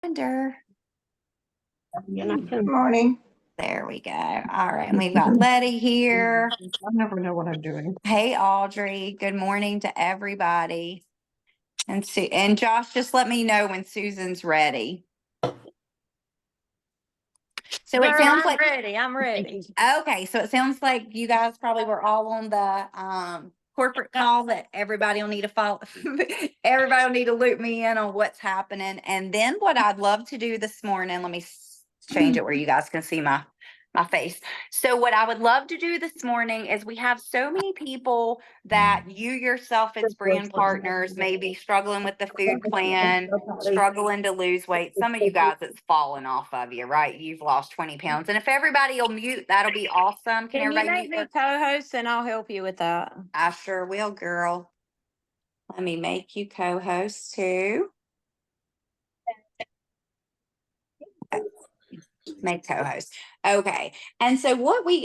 Good Morning. There we go. All right. And we've got Letty here. I never know what I'm doing. Hey, Audrey. Good morning to everybody. And Josh, just let me know when Susan's ready. So it sounds like I'm ready. Okay, so it sounds like you guys probably were all on the corporate call that everybody will need to follow. Everybody will need to loop me in on what's happening. And then what I'd love to do this morning, let me change it where you guys can see my face. So what I would love to do this morning is we have so many people that you yourself as brand partners may be struggling with the food plan, struggling to lose weight. Some of you guys, it's fallen off of you, right? You've lost 20 pounds. And if everybody will mute, that'll be awesome. Can you make me co-host and I'll help you with that? I sure will, girl. Let me make you co-host too. Make co-host. Okay. And so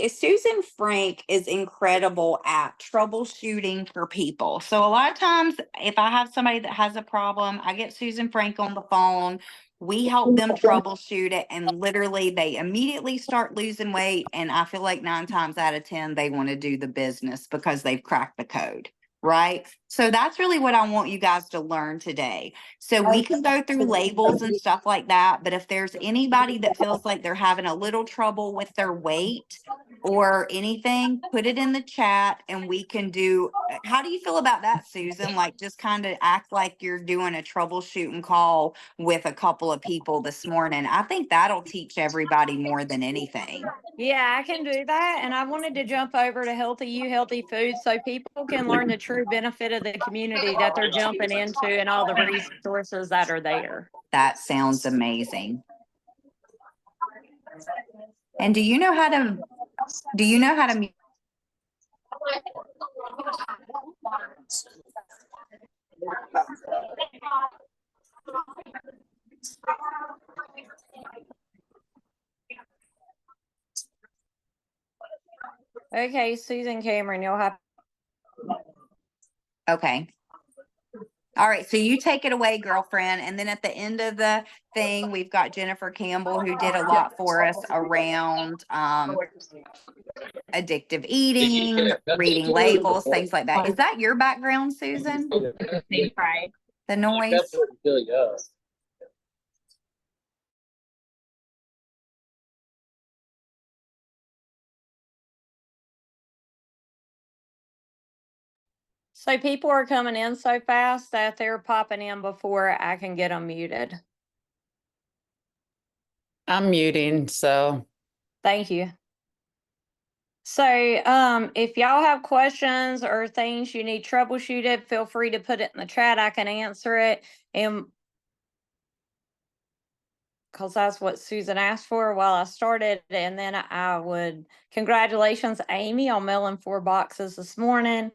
Susan Frank is incredible at troubleshooting for people. So a lot of times if I have somebody that has a problem, I get Susan Frank on the phone. We help them troubleshoot it, and literally they immediately start losing weight. And I feel like 9 times out of 10, they want to do the business because they've cracked the code. Right. So that's really what I want you guys to learn today. So we can go through labels and stuff like that. But if there's anybody that feels like they're having a little trouble with their weight or anything, put it in the chat and we can do. How do you feel about that, Susan? Like just kind of act like you're doing a troubleshooting call with a couple of people this morning. I think that'll teach everybody more than anything. Yeah, I can do that. And I wanted to jump over to Healthy You, Healthy Foods so people can learn the true benefit of the community that they're jumping into and all the resources that are there. That sounds amazing. And do you know how to Okay, Susan Cameron, you'll have. Okay. All right. So you take it away, girlfriend. And then at the end of the thing, we've got Jennifer Campbell, who did a lot for us around addictive eating, reading labels, things like that. Is that your background, Susan? Right. The noise? So people are coming in so fast that they're popping in before I can get them muted. I'm muting, so. Thank you. So if y'all have questions or things you need troubleshooted, feel free to put it in the chat. I can answer it. And because that's what Susan asked for while I started. And then I would, congratulations, Amy, on mailing 4 boxes this morning.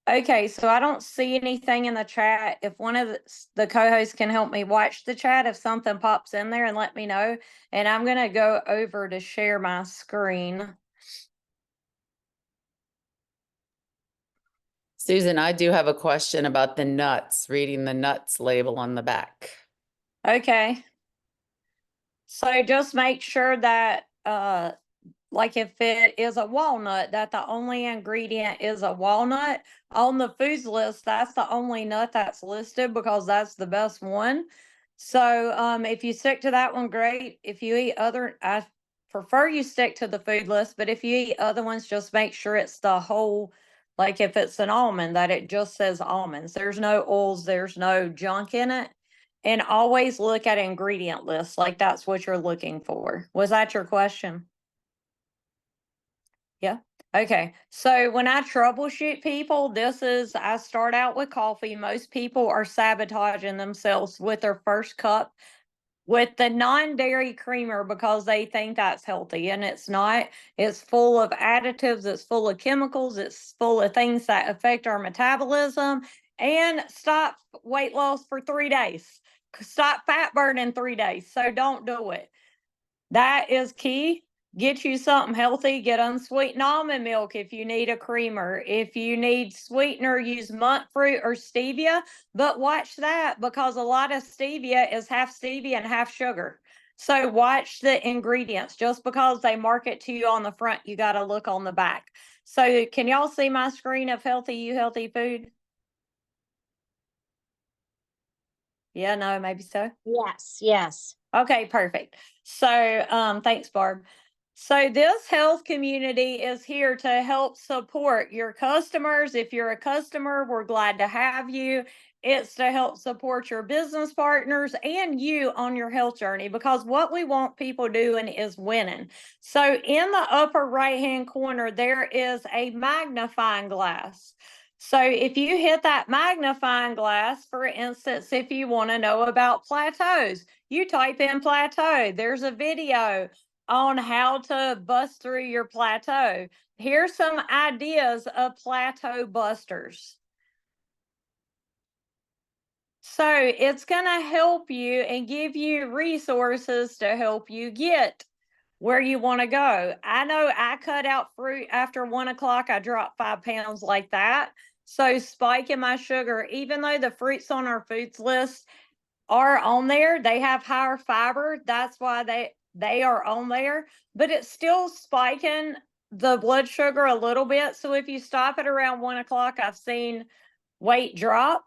Okay, so I don't see anything in the chat. If one of the co-hosts can help me watch the chat, if something pops in there, and let me know. And I'm going to go over to share my screen. Susan, I do have a question about the nuts, reading the nuts label on the back. Okay. So just make sure that, like if it is a walnut, that the only ingredient is a walnut. On the foods list, that's the only nut that's listed because that's the best one. So if you stick to that one, great. If you eat other, I prefer you stick to the food list, but if you eat other ones, just make sure it's the whole, like if it's an almond, that it just says almonds. There's no oils, there's no junk in it. And always look at ingredient lists, like that's what you're looking for. Was that your question? Yeah. Okay. So when I troubleshoot people, I start out with coffee. Most people are sabotaging themselves with their first cup with the non-dairy creamer because they think that's healthy, and it's not. It's full of additives, it's full of chemicals, it's full of things that affect our metabolism. And stop weight loss for 3 days. Stop fat burning 3 days. So don't do it. That is key. get you something healthy, get unsweetened almond milk if you need a creamer. If you need sweetener, use monk fruit or stevia. But watch that, because a lot of stevia is half stevia and half sugar. So watch the ingredients. Just because they market to you on the front, you got to look on the back. So can y'all see my screen of Healthy You Healthy Food? Yeah, no, maybe so. Yes, yes. Okay, perfect. So, thanks, Barb. So this health community is here to help support your customers. If you're a customer, we're glad to have you. It's to help support your business partners and you on your health journey, because what we want people doing is winning. So in the upper right-hand corner, there is a magnifying glass. So if you hit that magnifying glass, for instance, if you want to know about plateaus, you type in plateau. There's a video on how to bust through your plateau. Here's some ideas of plateau busters. So it's going to help you and give you resources to help you get where you want to go. I know I cut out fruit after 1 o'clock. I dropped 5 pounds like that. So spiking my sugar, even though the fruits on our foods list are on there, they have higher fiber. That's why they are on there, but it's still spiking the blood sugar a little bit. So if you stop at around 1 o'clock, I've seen weight drop.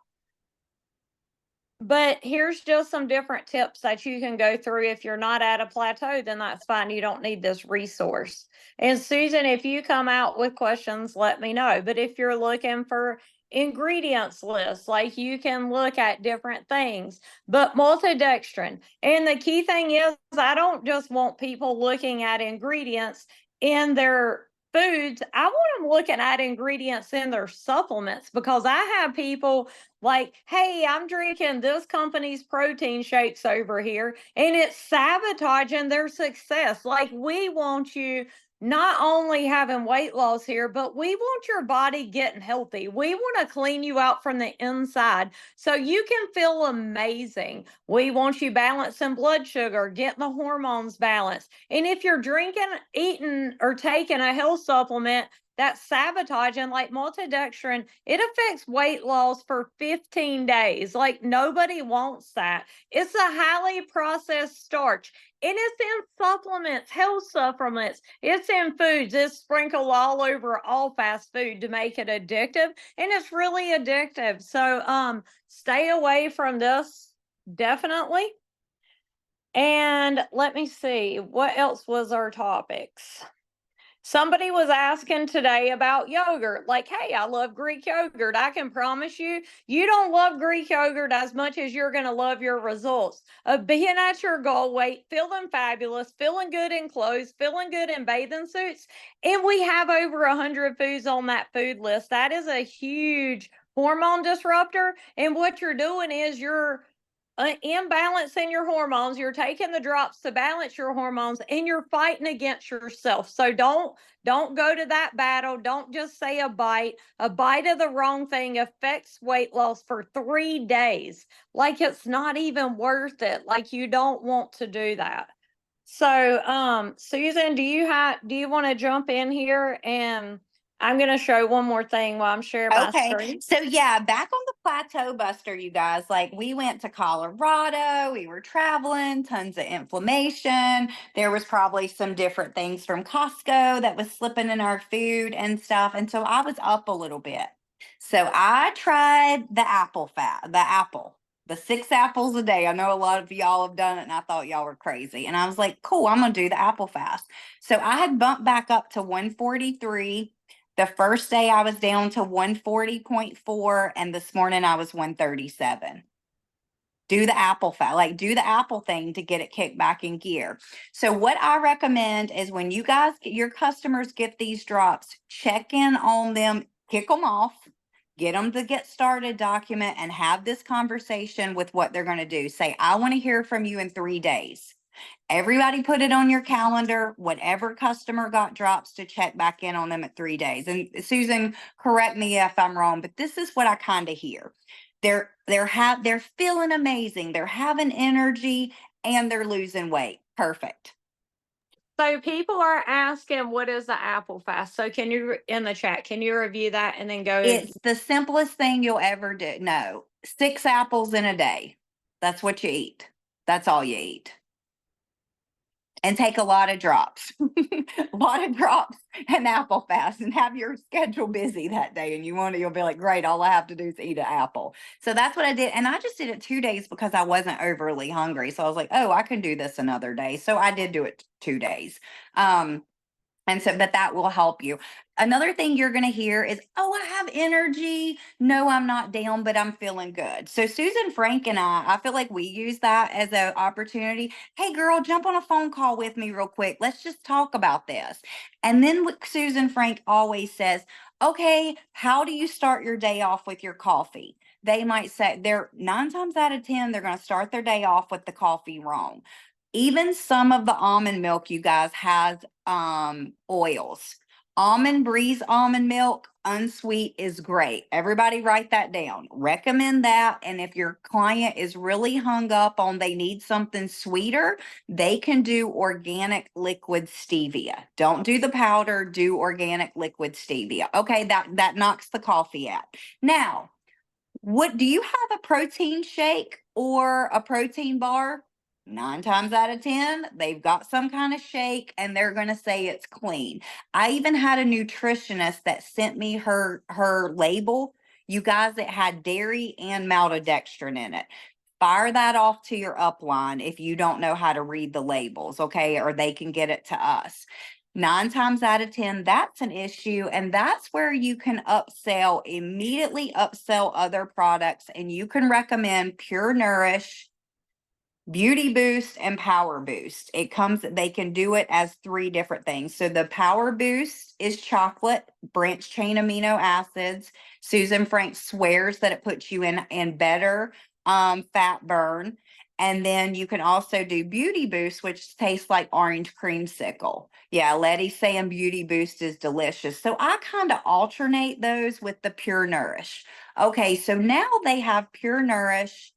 But here's just some different tips that you can go through. If you're not at a plateau, then that's fine. You don't need this resource. And Susan, if you come out with questions, let me know. But if you're looking for ingredients lists, like, you can look at different things, but multidextrin. And the key thing is, I don't just want people looking at ingredients in their foods. I want them looking at ingredients in their supplements, because I have people like, hey, I'm drinking this company's protein shakes over here, and it's sabotaging their success. Like, we want you not only having weight loss here, but we want your body getting healthy. We want to clean you out from the inside so you can feel amazing. We want you balancing blood sugar, getting the hormones balanced. And if you're drinking, eating, or taking a health supplement that's sabotaging, like multidextrin, it affects weight loss for 15 days. Like, nobody wants that. It's a highly processed starch. And it's in supplements, health supplements. It's in foods. It's sprinkled all over all fast food to make it addictive. And it's really addictive. So stay away from this, definitely. And let me see, what else was our topics? Somebody was asking today about yogurt. Like, hey, I love Greek yogurt. I can promise you, you don't love Greek yogurt as much as you're going to love your results of being at your goal weight, feeling fabulous, feeling good in clothes, feeling good in bathing suits. And we have over 100 foods on that food list. That is a huge hormone disruptor. And what you're doing is you're imbalance in your hormones. You're taking the drops to balance your hormones, and you're fighting against yourself. So don't go to that battle. Don't just say a bite of the wrong thing affects weight loss for 3 days. Like, it's not even worth it. Like, you don't want to do that. So Susan, do you want to jump in here? And I'm going to show one more thing while I'm sharing my Okay. screen. So yeah, back on the plateau buster, you guys, like, we went to Colorado, we were traveling, tons of inflammation. There was probably some different things from Costco that was slipping in our food and stuff. And so I was up a little bit. So I tried the the 6 apples a day. I know a lot of y'all have done it, and I thought y'all were crazy. And I was like, cool, I'm going to do the apple fast. So I had bumped back up to 143. The first day I was down to 140.4, and this morning I was 137. Do the apple fat, like, do the apple thing to get it kicked back in gear. So what I recommend is, when you guys get your customers get these drops, check in on them, kick them off, get them to get started document, and have this conversation with what they're going to do. Say, I want to hear from you in 3 days. Everybody put it on your calendar, whatever customer got drops, to check back in on them at 3 days. And Susan, correct me if I'm wrong, but this is what I kind of hear. They're feeling amazing. They're having energy, and they're losing weight. Perfect. So people are asking, what is the apple fast? So can you, in the chat, can you review that and then go? It's the simplest thing you'll ever do. No, 6 apples in a day. That's what you eat. That's all you eat. And take a lot of drops, a lot of drops and apple fast, and have your schedule busy that day. And you'll be like, great, all I have to do is eat an apple. So that's what I did. And I just did it 2 days because I wasn't overly hungry. So I was like, oh, I can do this another day. So I did do it 2 days. And so, but that will help you. Another thing you're going to hear is, oh, I have energy. No, I'm not down, but I'm feeling good. So Susan Frank and I feel like we use that as an opportunity. Hey, girl, jump on a phone call with me real quick. Let's just talk about this. And then Susan Frank always says, okay, how do you start your day off with your coffee? They might say they're 9 times out of 10, they're going to start their day off with the coffee wrong. Even some of the almond milk, you guys, has oils. Almond Breeze almond milk, unsweet, is great. Everybody write that down. Recommend that. And if your client is really hung up on they need something sweeter, they can do organic liquid stevia. Don't do the powder, do organic liquid stevia. Okay, that knocks the coffee out. Now, what do you have a protein shake or a protein bar? 9 times out of 10, they've got some kind of shake and they're going to say it's clean. I even had a nutritionist that sent me her label. You guys, it had dairy and maltodextrin in it. Fire that off to your upline if you don't know how to read the labels, okay? Or they can get it to us. 9 times out of 10, that's an issue. And that's where you can immediately upsell other products. And you can recommend Pure Nourish, Beauty Boost, and Power Boost. They can do it as 3 different things. So the Power Boost is chocolate, branched chain amino acids. Susan Frank swears that it puts you in better fat burn. And then you can also do Beauty Boost, which tastes like orange creamsicle. Yeah, Letty's saying Beauty Boost is delicious. So I kind of alternate those with the Pure Nourish. Okay, so now they have Pure Nourish.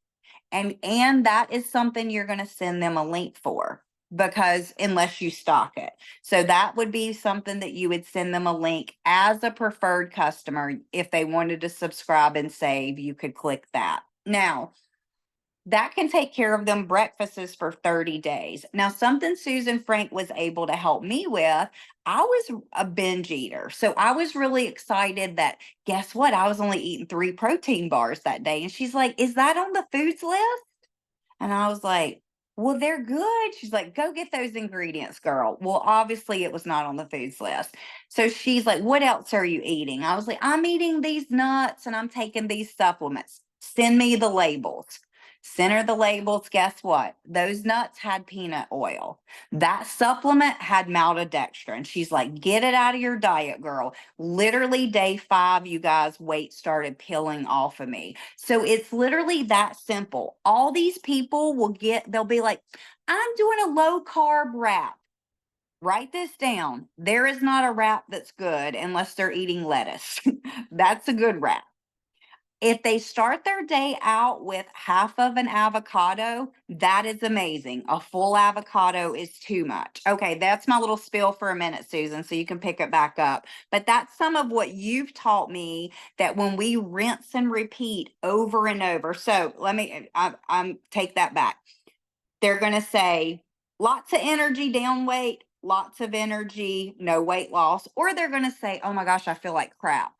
And that is something you're going to send them a link for, because unless you stock it. So that would be something that you would send them a link as a preferred customer. If they wanted to subscribe and save, you could click that. Now, that can take care of them breakfasts for 30 days. Now, something Susan Frank was able to help me with, I was a binge eater. So I was really excited that, guess what? I was only eating 3 protein bars that day. And she's like, is that on the foods list? And I was like, well, they're good. She's like, go get those ingredients, girl. Well, obviously it was not on the foods list. So she's like, what else are you eating? I was like, I'm eating these nuts and I'm taking these supplements. Send me the labels. Send her the labels. Guess what? Those nuts had peanut oil. That supplement had maltodextrin. She's like, get it out of your diet, girl. Literally day 5, you guys, weight started peeling off of me. So it's literally that simple. All these people they'll be like, I'm doing a low carb wrap. Write this down. There is not a wrap that's good unless they're eating lettuce. That's a good wrap. If they start their day out with half of an avocado, that is amazing. A full avocado is too much. Okay, that's my little spiel for a minute, Susan, so you can pick it back up. But that's some of what you've taught me, that when we rinse and repeat over and over. So I'm take that back. They're going to say lots of energy, down weight, lots of energy, no weight loss. Or they're going to say, oh my gosh, I feel like crap.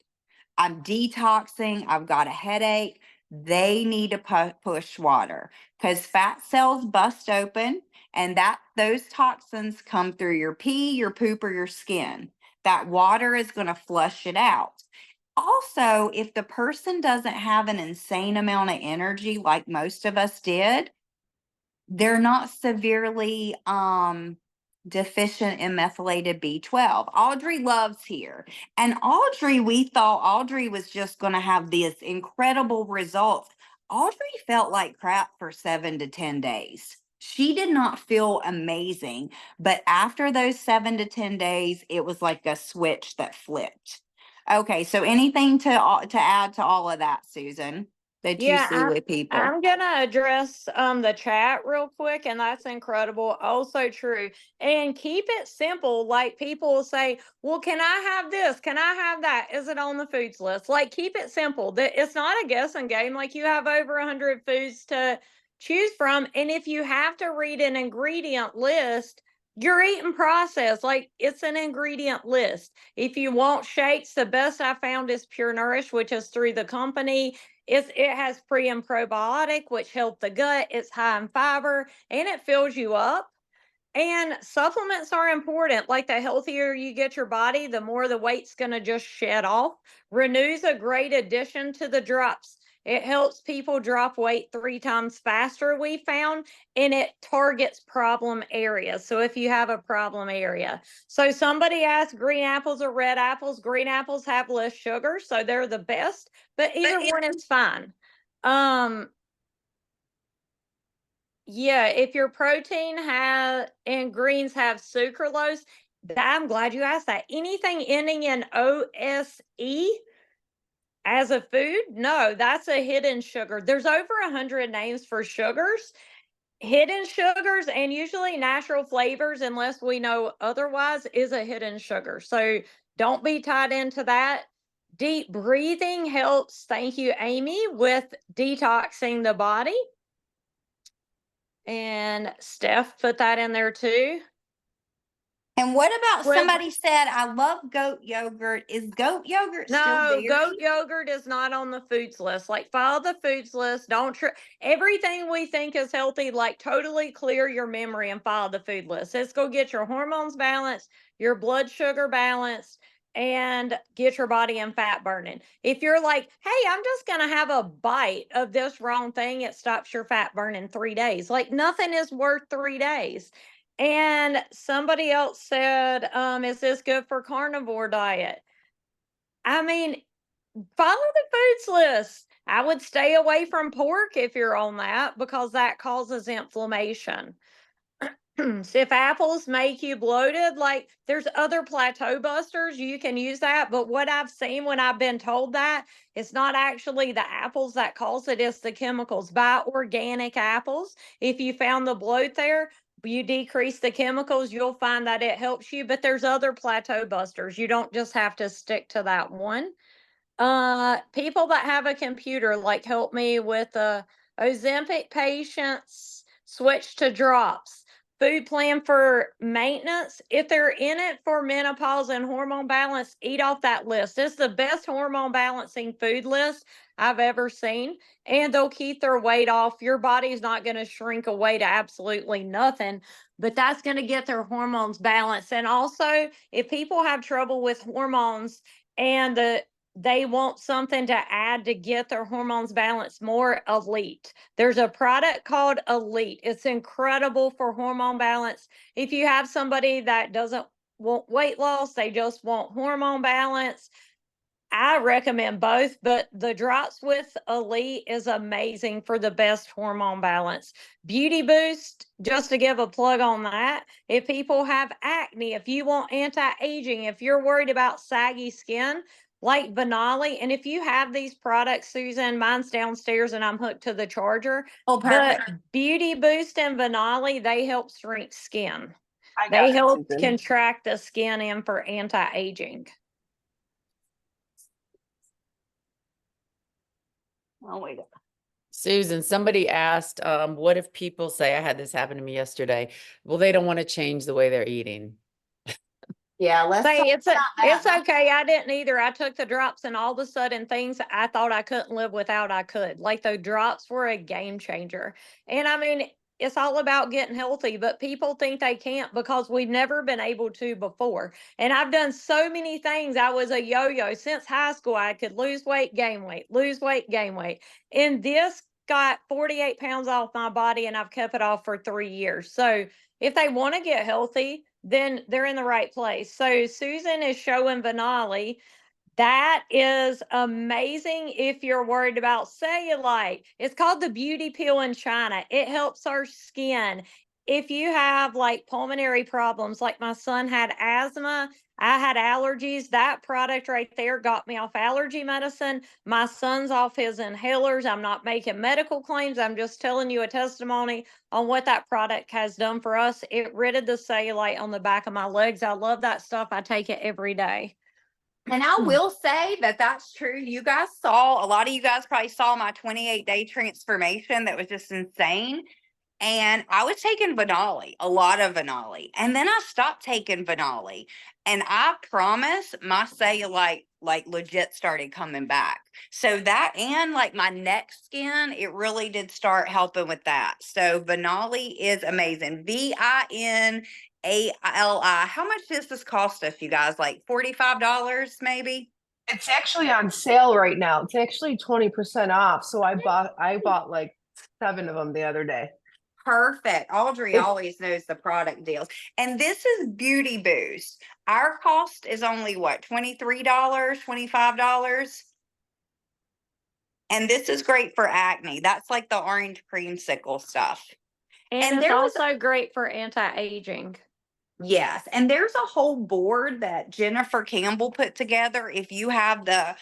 I'm detoxing. I've got a headache. They need to push water, because fat cells bust open, and those toxins come through your pee, your poop, or your skin. That water is going to flush it out. Also, if the person doesn't have an insane amount of energy like most of us did, they're not severely deficient in methylated B12. Audrey loves here. And we thought Audrey was just going to have these incredible results. Audrey felt like crap for 7 to 10 days. She did not feel amazing, but after those 7 to 10 days, it was like a switch that flipped. Okay, so anything to add to all of that, Susan? that you Yeah, see with people? I'm gonna address the chat real quick, and that's incredible. Also true. And keep it simple. Like people will say, well, can I have this? Can I have that? Is it on the foods list? Like keep it simple. That it's not a guessing game. Like you have over 100 foods to choose from. And if you have to read an ingredient list, you're eating processed. Like it's an ingredient list. If you want shakes, the best I found is Pure Nourish, which is through the company. It has pre and probiotic, which help the gut. It's high in fiber and it fills you up. And supplements are important. Like the healthier you get your body, the more the weight's going to just shed off. Renew's a great addition to the drops. It helps people drop weight 3 times faster, we found, and it targets problem areas. So if you have a problem area. So somebody asked green apples or red apples. Green apples have less sugar, so they're the best, but either one is fine. Yeah, if your protein has and greens have sucralose, I'm glad you asked that. Anything ending in OSE as a food? No, that's a hidden sugar. There's over 100 names for sugars. Hidden sugars and usually natural flavors, unless we know otherwise, is a hidden sugar. So don't be tied into that. Deep breathing helps, thank you, Amy, with detoxing the body. And Steph put that in there too. And what about Well, somebody said, I love goat yogurt. Is goat yogurt still no, dairy? goat yogurt is not on the foods list. Like follow the foods list. Don't everything we think is healthy, like totally clear your memory and follow the food list. Let's go get your hormones balanced, your blood sugar balanced, and get your body in fat burning. If you're like, hey, I'm just gonna have a bite of this wrong thing, it stops your fat burn in 3 days. Like nothing is worth 3 days. And somebody else said, is this good for carnivore diet? I mean, follow the foods list. I would stay away from pork if you're on that because that causes inflammation. So if apples make you bloated, like there's other plateau busters, you can use that. But what I've seen when I've been told that, it's not actually the apples that cause it, it's the chemicals. Buy organic apples. If you found the bloat there, you decrease the chemicals, you'll find that it helps you. But there's other plateau busters. You don't just have to stick to that one. People that have a computer, like help me with Ozempic patients, switch to drops. Food plan for maintenance. If they're in it for menopause and hormone balance, eat off that list. It's the best hormone balancing food list I've ever seen. And they'll keep their weight off. Your body's not going to shrink away to absolutely nothing, but that's going to get their hormones balanced. And also, if people have trouble with hormones and they want something to add to get their hormones balanced more, Elite. There's a product called Elite. It's incredible for hormone balance. If you have somebody that doesn't want weight loss, they just want hormone balance, I recommend both, but the drops with Elite is amazing for the best hormone balance. Beauty Boost, just to give a plug on that, if people have acne, if you want anti-aging, if you're worried about saggy skin, like Vanali, and if you have these products, Susan, mine's downstairs and I'm hooked to the charger. Oh, perfect. But Beauty Boost and Vanali, they help shrink skin. I got They it, help Susan. contract the skin in for anti-aging. Oh, wait. Susan, somebody asked, what if people say, I had this happen to me yesterday, well, they don't want to change the way they're eating. Yeah, let's Say talk it's about it's that. okay. I didn't either. I took the drops and all of a sudden things I thought I couldn't live without, I could. Like the drops were a game changer. And I mean, it's all about getting healthy, but people think they can't because we've never been able to before. And I've done so many things. I was a yo-yo since high school. I could lose weight, gain weight, lose weight, gain weight. And this got 48 pounds off my body and I've kept it off for 3 years. So if they want to get healthy, then they're in the right place. So Susan is showing Vanali. That is amazing if you're worried about cellulite. It's called the beauty peel in China. It helps our skin. if you have like pulmonary problems, like my son had asthma, I had allergies, that product right there got me off allergy medicine. My son's off his inhalers. I'm not making medical claims. I'm just telling you a testimony on what that product has done for us. It rid of the cellulite on the back of my legs. I love that stuff. I take it every day. And I will say that that's true. You guys saw, a lot of you guys probably saw my 28-day transformation that was just insane. And I was taking Vanali, a lot of Vanali. And then I stopped taking Vanali. And I promise my cellulite like legit started coming back. So that and like my neck skin, it really did start helping with that. So Vanali is amazing. Vinali. How much does this cost us, you guys? Like $45 maybe? It's actually on sale right now. It's actually 20% off. So I bought like 7 of them the other day. Perfect. Audrey always knows the product deals. And this is Beauty Boost. Our cost is only what, $23, $25? And this is great for acne. That's like the orange creamsicle stuff. And it's there was also great for anti-aging. Yes, and there's a whole board that Jennifer Campbell put together. If you have the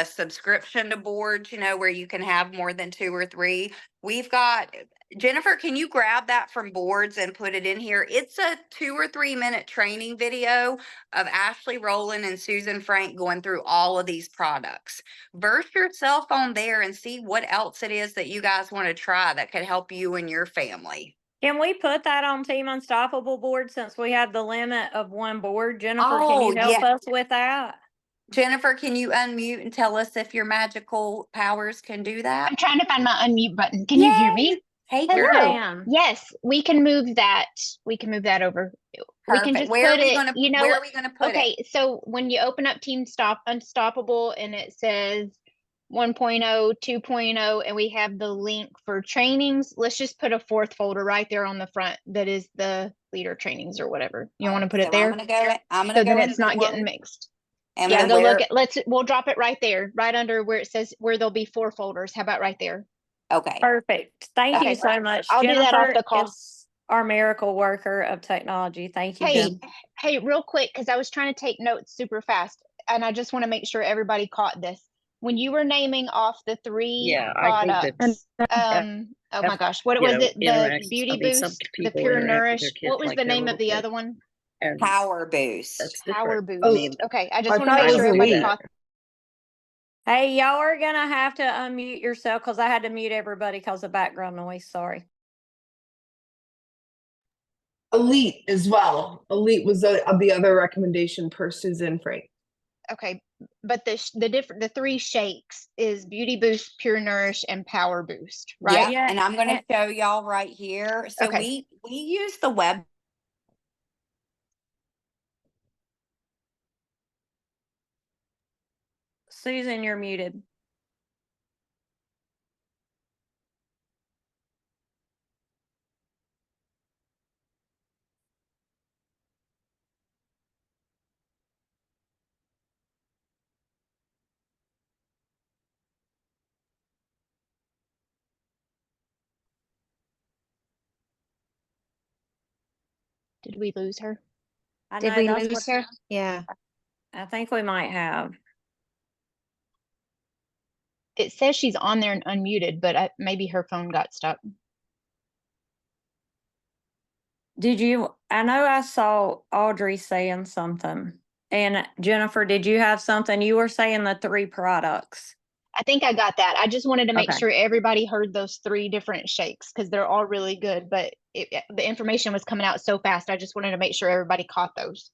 subscription to boards, you know, where you can have more than 2 or 3. We've got Jennifer, can you grab that from boards and put it in here? It's a 2 or 3 minute training video of Ashley Rowland and Susan Frank going through all of these products. Verse yourself on there and see what else it is that you guys want to try that could help you and your family. Can we put that on Team Unstoppable board since we have the limit of 1 board? Jennifer, can Oh, you help yeah. us with that? Jennifer, can you unmute and tell us if your magical powers can do that? I'm trying to find my unmute button. Can you hear me? Hey, You girl. can. Yes, we can move that. We can move that over. We can Perfect. just Where are put we it, gonna you know, where are we gonna put it? okay, so when you open up Team Unstoppable and it says 1.0, 2.0, and we have the link for trainings, let's just put a 4th folder right there on the front that is the leader trainings or whatever. You want to put it there? I'm gonna So go then it's in not getting board. mixed. And Yeah, then go where, look at, we'll drop it right there, right under where it says where there'll be 4 folders. How about right there? okay. Perfect. Thank you Okay. so much. I'll do that off Jennifer the call. is our miracle worker of technology. Thank you, Hey, Jen. hey, real quick, because I was trying to take notes super fast, and I just want to make sure everybody caught this. When you were naming off the 3 products, oh my gosh, what was it? The Beauty Boost, the Pure Nourish. What was the name of the other one? Power Boost. Power Boost. Oh, Okay, I I just want to thought it make was sure everybody Elite. caught. Hey, y'all are gonna have to unmute yourself because I had to mute everybody because of background noise. Sorry. Elite as well. Elite was the other recommendation per Susan Frank. Okay, but the 3 shakes is Beauty Boost, Pure Nourish, and Power Boost, right? Yeah, and I'm gonna show y'all right here. So Okay. we use the web. Susan, you're muted. Did we lose her? I Did know we that's lose what her? Yeah. I think we might have. It says she's on there and unmuted, but maybe her phone got stuck. Did you? I know I saw Audrey saying something. And Jennifer, did you have something? You were saying the 3 products. I think I got that. I just wanted to make Okay. sure everybody heard those 3 different shakes because they're all really good, but the information was coming out so fast. I just wanted to make sure everybody caught those.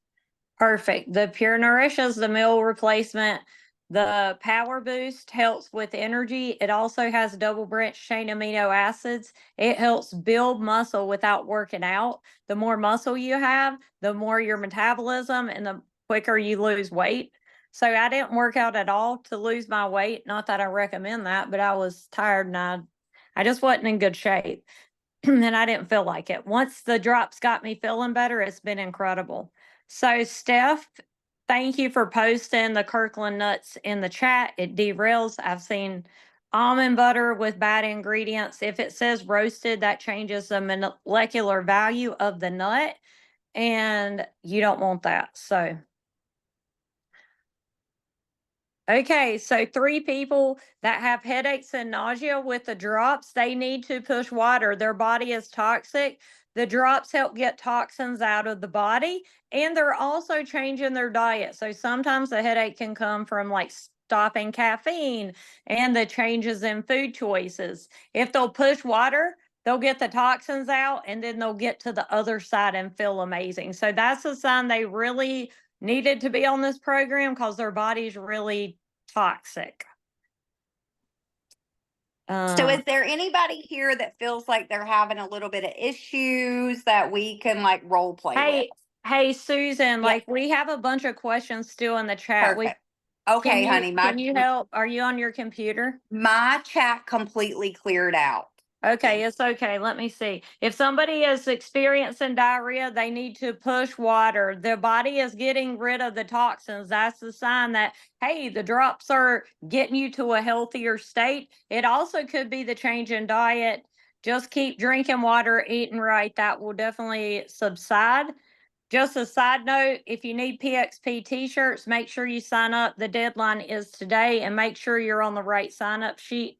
Perfect. The Pure Nourish is the meal replacement. The Power Boost helps with energy. It also has double branched chain amino acids. It helps build muscle without working out. The more muscle you have, the more your metabolism and the quicker you lose weight. So I didn't work out at all to lose my weight. Not that I recommend that, but I was tired and I just wasn't in good shape. And I didn't feel like it. Once the drops got me feeling better, it's been incredible. So, Steph, thank you for posting the Kirkland nuts in the chat. It derails. I've seen almond butter with bad ingredients. If it says roasted, that changes the molecular value of the nut, and you don't want that. So, okay, so 3 people that have headaches and nausea with the drops, they need to push water. Their body is toxic. The drops help get toxins out of the body, and they're also changing their diet. So sometimes the headache can come from like stopping caffeine and the changes in food choices. If they'll push water, they'll get the toxins out, and then they'll get to the other side and feel amazing. So that's a sign they really needed to be on this program, because their body's really toxic. So is there anybody here that feels like they're having a little bit of issues that we can like role play with? Hey, Susan, Yeah. like we have a bunch of questions still in the chat. Perfect. Okay, honey, Can you help? Are you on your computer? my chat completely cleared out. Okay, it's okay. Let me see. If somebody is experiencing diarrhea, they need to push water. Their body is getting rid of the toxins. That's the sign that, hey, the drops are getting you to a healthier state. It also could be the change in diet. Just keep drinking water, eating right. That will definitely subside. Just a side note, if you need PXP t-shirts, make sure you sign up. The deadline is today, and make sure you're on the right sign-up sheet.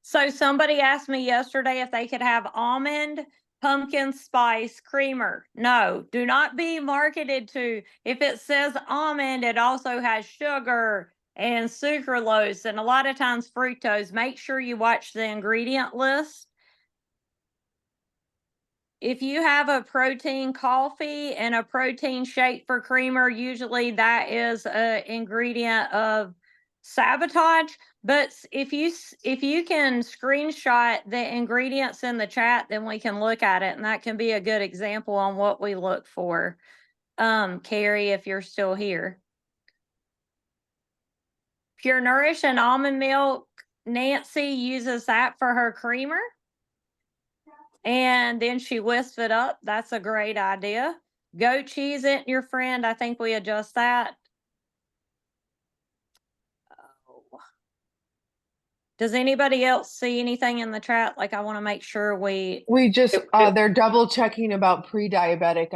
So somebody asked me yesterday if they could have almond pumpkin spice creamer. No, do not be marketed to. If it says almond, it also has sugar and sucralose and a lot of times fructose. Make sure you watch the ingredient list. If you have a protein coffee and a protein shake for creamer, usually that is an ingredient of sabotage. But if you can screenshot the ingredients in the chat, then we can look at it, and that can be a good example on what we look for. Carrie, if you're still here. Pure Nourish and almond milk. Nancy uses that for her creamer. And then she whisks it up. That's a great idea. Goat cheese it, your friend. I think we adjust that. Does anybody else see anything in the chat? Like, I want to make sure we just they're double checking about pre-diabetic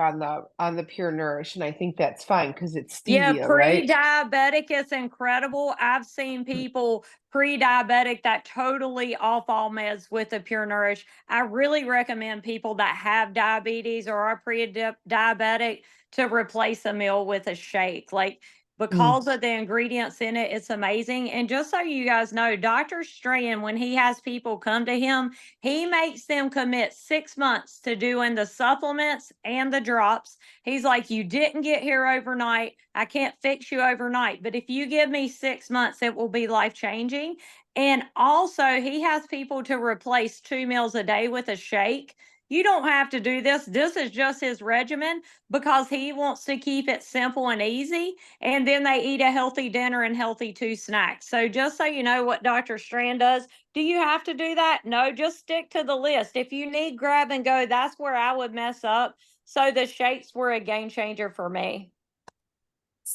on the Pure Nourish, and I think that's fine because it's stevia, right? Pre-diabetic is incredible. I've seen people pre-diabetic that totally off all meds with the Pure Nourish. I really recommend people that have diabetes or are pre-diabetic to replace a meal with a shake. Like, because of the ingredients in it, it's amazing. And just so you guys know, Dr. Strand, when he has people come to him, he makes them commit 6 months to doing the supplements and the drops. He's like, you didn't get here overnight. I can't fix you overnight. But if you give me 6 months, it will be life-changing. And also, he has people to replace 2 meals a day with a shake. You don't have to do this. This is just his regimen because he wants to keep it simple and easy. And then they eat a healthy dinner and healthy 2 snacks. So just so you know what Dr. Strand does, do you have to do that? No, just stick to the list. If you need grab and go, that's where I would mess up. So the shakes were a game changer for me.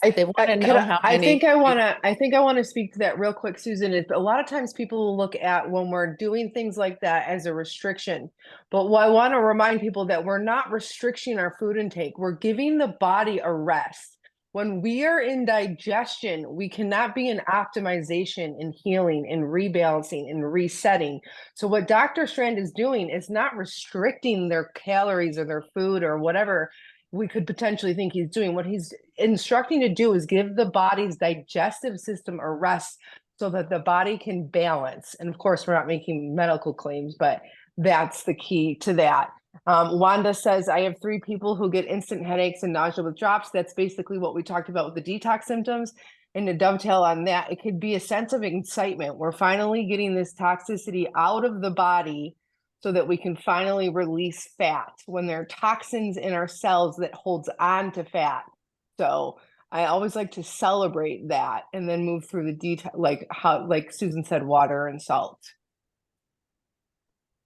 They want to know how many. I think I want to speak to that real quick, Susan. A lot of times people will look at when we're doing things like that as a restriction. But I want to remind people that we're not restricting our food intake. We're giving the body a rest. When we are in digestion, we cannot be in optimization and healing and rebalancing and resetting. So what Dr. Strand is doing is not restricting their calories or their food or whatever we could potentially think he's doing. What he's instructing to do is give the body's digestive system a rest so that the body can balance. And of course, we're not making medical claims, but that's the key to that. Wanda says, I have 3 people who get instant headaches and nausea with drops. That's basically what we talked about with the detox symptoms. And to dovetail on that, it could be a sense of excitement. We're finally getting this toxicity out of the body so that we can finally release fat when there are toxins in our cells that holds on to fat. So I always like to celebrate that and then move through the detail, like Susan said, water and salt.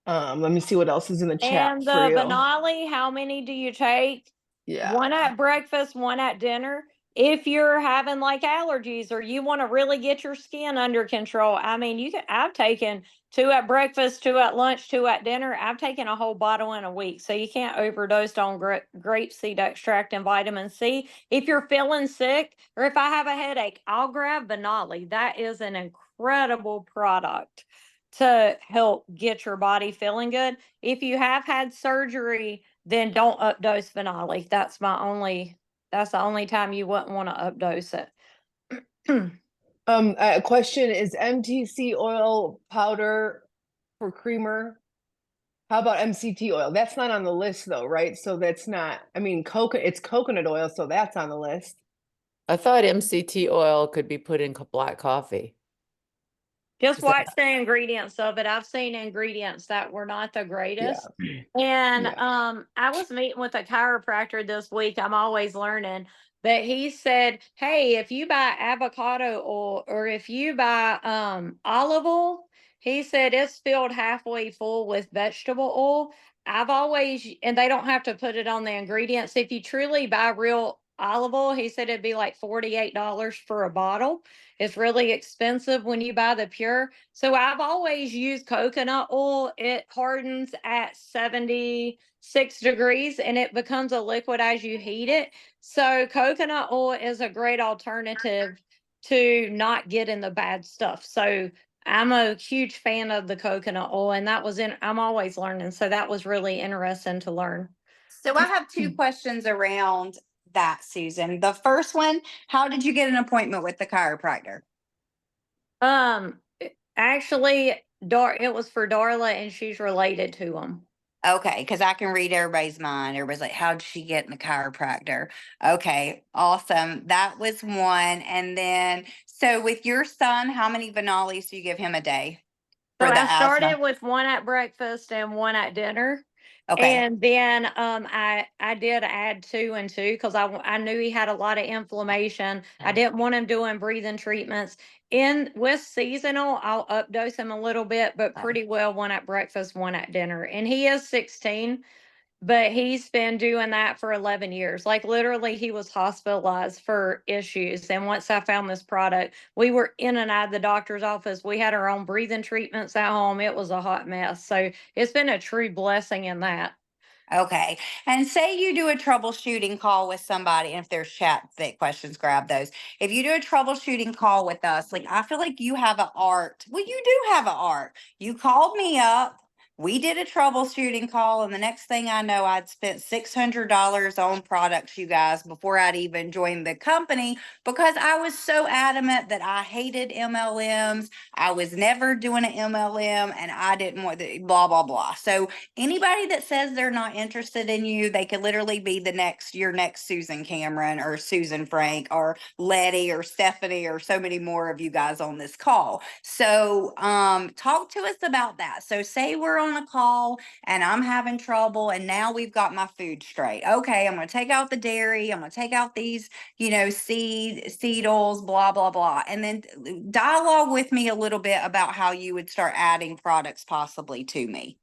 Let me see what else is in the chat. And for the you. Benali, how many do you take? Yeah. 1 at breakfast, 1 at dinner. if you're having like allergies or you want to really get your skin under control, I mean, I've taken 2 at breakfast, 2 at lunch, 2 at dinner. I've taken a whole bottle in a week. So you can't overdose on grapeseed extract and vitamin C. If you're feeling sick or if I have a headache, I'll grab Benali. That is an incredible product to help get your body feeling good. If you have had surgery, then don't updose Benali. That's the only time you wouldn't want to updose it. A question, is MTC oil powder for creamer? How about MCT oil? That's not on the list though, right? So that's not, I mean, it's coconut oil, so that's on the list. I thought MCT oil could be put in black coffee. Just Is that- watch the ingredients of it. I've seen ingredients that were not the greatest. Yeah. And Yeah. I was meeting with a chiropractor this week. I'm always learning. But he said, hey, if you buy avocado oil or if you buy olive oil, he said it's filled halfway full with vegetable oil. I've always, and they don't have to put it on the ingredients. If you truly buy real olive oil, he said it'd be like $48 for a bottle. It's really expensive when you buy the pure. So I've always used coconut oil. It hardens at 76 degrees and it becomes a liquid as you heat it. So coconut oil is a great alternative to not getting the bad stuff. So I'm a huge fan of the coconut oil, and I'm always learning. So that was really interesting to learn. So I have 2 questions around that, Susan. The first one, how did you get an appointment with the chiropractor? Actually, it was for Darla, and she's related to him. Okay, because I can read everybody's mind. Everybody's like, how did she get in the chiropractor? Okay, awesome. That was one. And then, so with your son, how many Benalis do you give him a day So for the I started asthma? with 1 at breakfast and 1 at dinner. Okay. And then I did add 2 and 2 because I knew he had a lot of inflammation. I didn't want him doing breathing treatments. With seasonal, I'll updose him a little bit, but pretty well 1 at breakfast, 1 at dinner. And he is 16, but he's been doing that for 11 years. Like literally, he was hospitalized for issues. And once I found this product, we were in and out of the doctor's office. We had our own breathing treatments at home. It was a hot mess. So it's been a true blessing in that. Okay. And say you do a troubleshooting call with somebody, and if there's chat fit questions, grab those. If you do a troubleshooting call with us, like I feel like you have an art. Well, you do have an art. You called me up. We did a troubleshooting call, and the next thing I know, I'd spent $600 on products, you guys, before I'd even joined the company because I was so adamant that I hated MLMs. I was never doing an MLM, and I didn't want the blah, blah, blah. So anybody that says they're not interested in you, they could literally be your next Susan Cameron or Susan Frank or Letty or Stephanie or so many more of you guys on this call. So talk to us about that. So say we're on a call and I'm having trouble and now we've got my food straight. Okay, I'm going to take out the dairy. I'm going to take out these, seed oils, blah, blah, blah. And then dialogue with me a little bit about how you would start adding products possibly to me.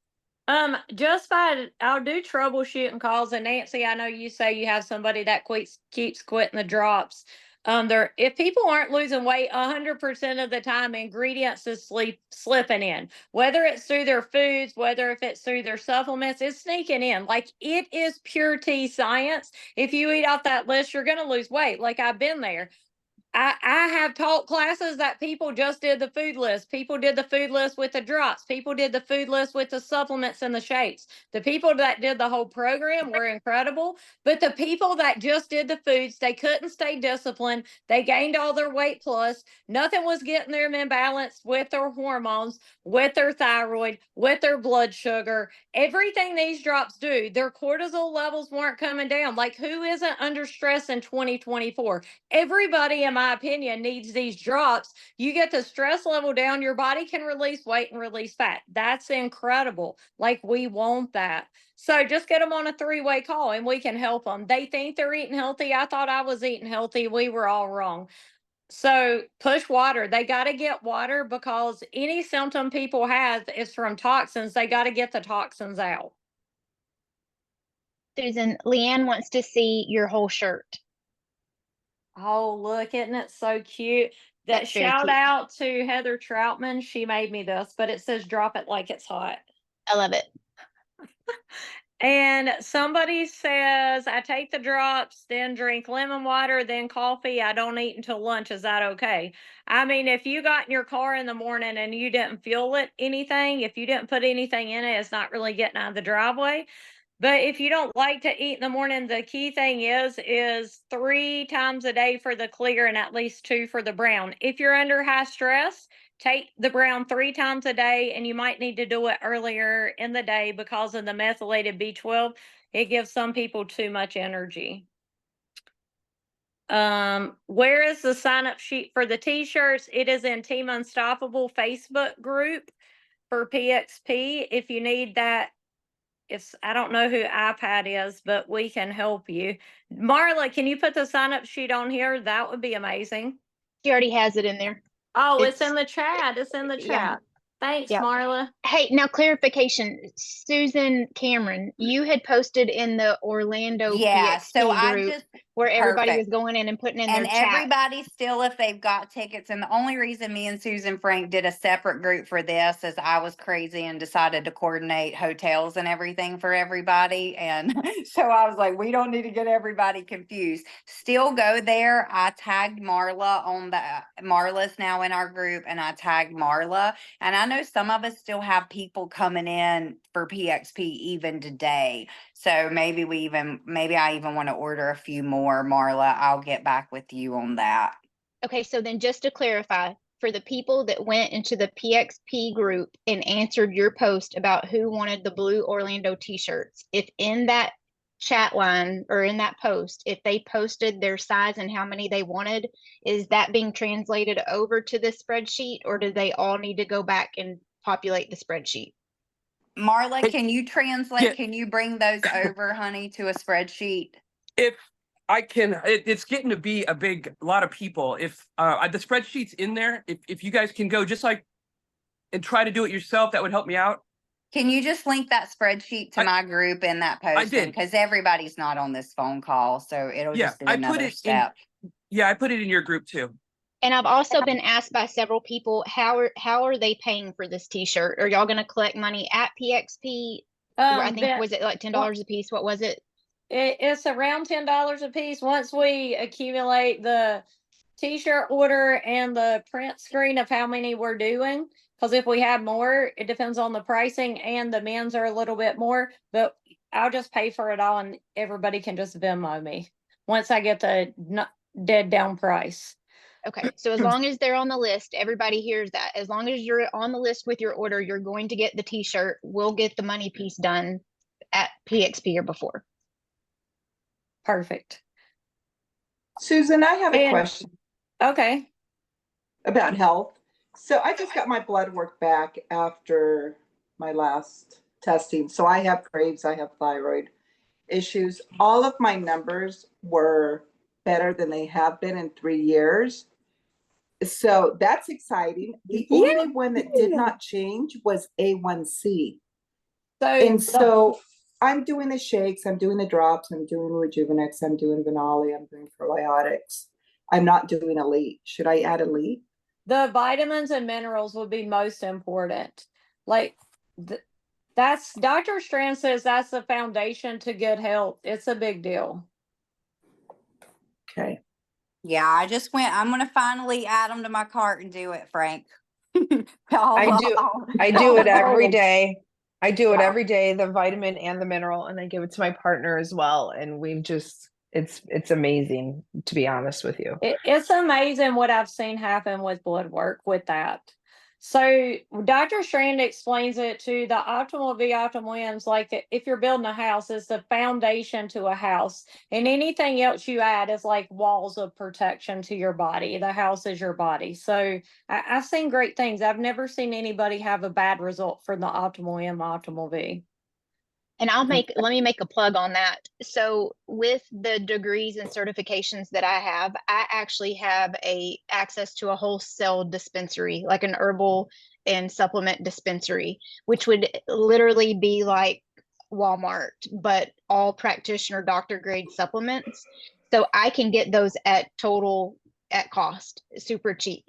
I'll do troubleshooting calls. And Nancy, I know you say you have somebody that keeps quitting the drops. If people aren't losing weight 100% of the time, ingredients is slipping in, whether it's through their foods, whether if it's through their supplements, it's sneaking in. Like it is pure tea science. If you eat off that list, you're going to lose weight. Like I've been there. I have taught classes that people just did the food list. People did the food list with the drops. People did the food list with the supplements and the shakes. The people that did the whole program were incredible. But the people that just did the foods, they couldn't stay disciplined. They gained all their weight plus. Nothing was getting them in balance with their hormones, with their thyroid, with their blood sugar. Everything these drops do, their cortisol levels weren't coming down. Like who isn't under stress in 2024? Everybody, in my opinion, needs these drops. You get the stress level down, your body can release weight and release fat. That's incredible. Like we want that. So just get them on a 3-way call and we can help them. They think they're eating healthy. I thought I was eating healthy. We were all wrong. So push water. They got to get water because any symptom people have is from toxins. They got to get the toxins out. Susan, Leanne wants to see your whole shirt. Oh, look, isn't it so cute? That That's very shout cute. out to Heather Troutman. She made me this, but it says drop it like it's hot. I love it. And somebody says, I take the drops, then drink lemon water, then coffee. I don't eat until lunch. Is that okay? I mean, if you got in your car in the morning and you didn't feel anything, if you didn't put anything in it, it's not really getting out of the driveway. But if you don't like to eat in the morning, the key thing is 3 times a day for the clear and at least 2 for the brown. If you're under high stress, take the brown 3 times a day, and you might need to do it earlier in the day because of the methylated B12. It gives some people too much energy. Where is the sign up sheet for the t-shirts? It is in Team Unstoppable Facebook group for PXP. If you need that, I don't know who iPad is, but we can help you. Marla, can you put the sign up sheet on here? That would be amazing. She already has it in there. Oh, it's in the chat. It's in the Yeah. chat. Thanks, Yeah. Marla. Hey, now clarification. Susan Cameron, you had posted in the Orlando Yeah, PXP so I group just where everybody was perfect. going in and putting in And their chat. everybody still, if they've got tickets, and the only reason me and Susan Frank did a separate group for this is I was crazy and decided to coordinate hotels and everything for everybody. And so I was like, we don't need to get everybody confused. Still go there. I tagged Marla on Marla's now in our group, and I tagged Marla. And I know some of us still have people coming in for PXP even today. So maybe I even want to order a few more, Marla. I'll get back with you on that. Okay, so then just to clarify, for the people that went into the PXP group and answered your post about who wanted the blue Orlando t-shirts, if in that chat line or in that post, if they posted their size and how many they wanted, is that being translated over to the spreadsheet, or do they all need to go back and populate the spreadsheet? Marla, can you translate? Yeah. Can you bring those over, honey, to a spreadsheet? If I can, it's getting to be a lot of people. If the spreadsheet's in there, if you guys can go just like and try to do it yourself, that would help me out. Can you just link that spreadsheet to my group in that posting? did. Because everybody's not on this phone call, so it'll Yeah, just be I put another it step. Yeah, I put it in your group too. And I've also been asked by several people, how are they paying for this t-shirt? Are y'all going to collect money at PXP? I think, was it like $10 a piece? What was it? It's around $10 a piece. Once we accumulate the t-shirt order and the print screen of how many we're doing, because if we have more, it depends on the pricing, and the men's are a little bit more, but I'll just pay for it all and everybody can just Venmo me once I get the dead down price. Okay, so as long as they're on the list, everybody hears that. As long as you're on the list with your order, you're going to get the t-shirt. We'll get the money piece done at PXP or before. Perfect. Susan, I have a And- question Okay. about health. So I just got my blood work back after my last testing. So I have Graves, I have thyroid issues. All of my numbers were better than they have been in 3 years. So that's exciting. The only one that did not change was A1C. So I'm doing the shakes, I'm doing the drops, I'm doing Rejuvenex, I'm doing Venali, I'm doing probiotics. I'm not doing Elite. Should I add Elite? The vitamins and minerals would be most important. Like that's Dr. Strand says that's the foundation to good health. It's a big deal. Okay. Yeah, I'm going to finally add them to my cart and do it, Frank. I do it every day. I do it every day, the vitamin and the mineral, and I give it to my partner as well. And we've just, it's amazing, to be honest with you. It's amazing what I've seen happen with blood work with that. So Dr. Strand explains it to the optimal V optimal M's, like if you're building a house, it's the foundation to a house, and anything else you add is like walls of protection to your body. The house is your body. So I've seen great things. I've never seen anybody have a bad result from the optimal M optimal V. And let me make a plug on that. So with the degrees and certifications that I have, I actually have access to a wholesale dispensary, like an herbal and supplement dispensary, which would literally be like Walmart, but all practitioner doctor grade supplements. So I can get those at cost, super cheap.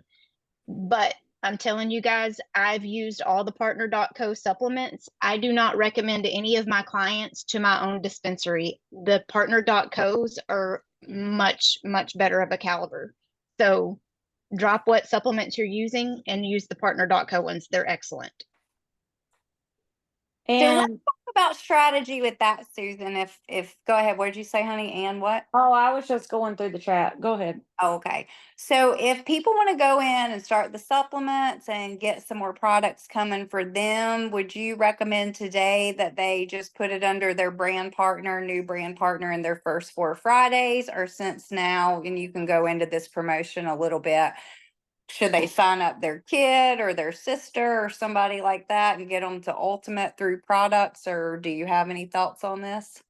But I'm telling you guys, I've used all the partner.co supplements. I do not recommend any of my clients to my own dispensary. The partner.co's are much, much better of a caliber. So drop what supplements you're using and use the partner.co ones. They're excellent. So let's And talk about strategy with that, Susan. If go ahead, what did you say, honey? And what? oh, I was just going through the chat. Go ahead. Oh, okay. So if people want to go in and start the supplements and get some more products coming for them, would you recommend today that they just put it under their brand partner, new brand partner in their first 4 Fridays? Or since now, and you can go into this promotion a little bit, should they sign up their kid or their sister or somebody like that and get them to Ultimate through products? Or do you have any thoughts on this?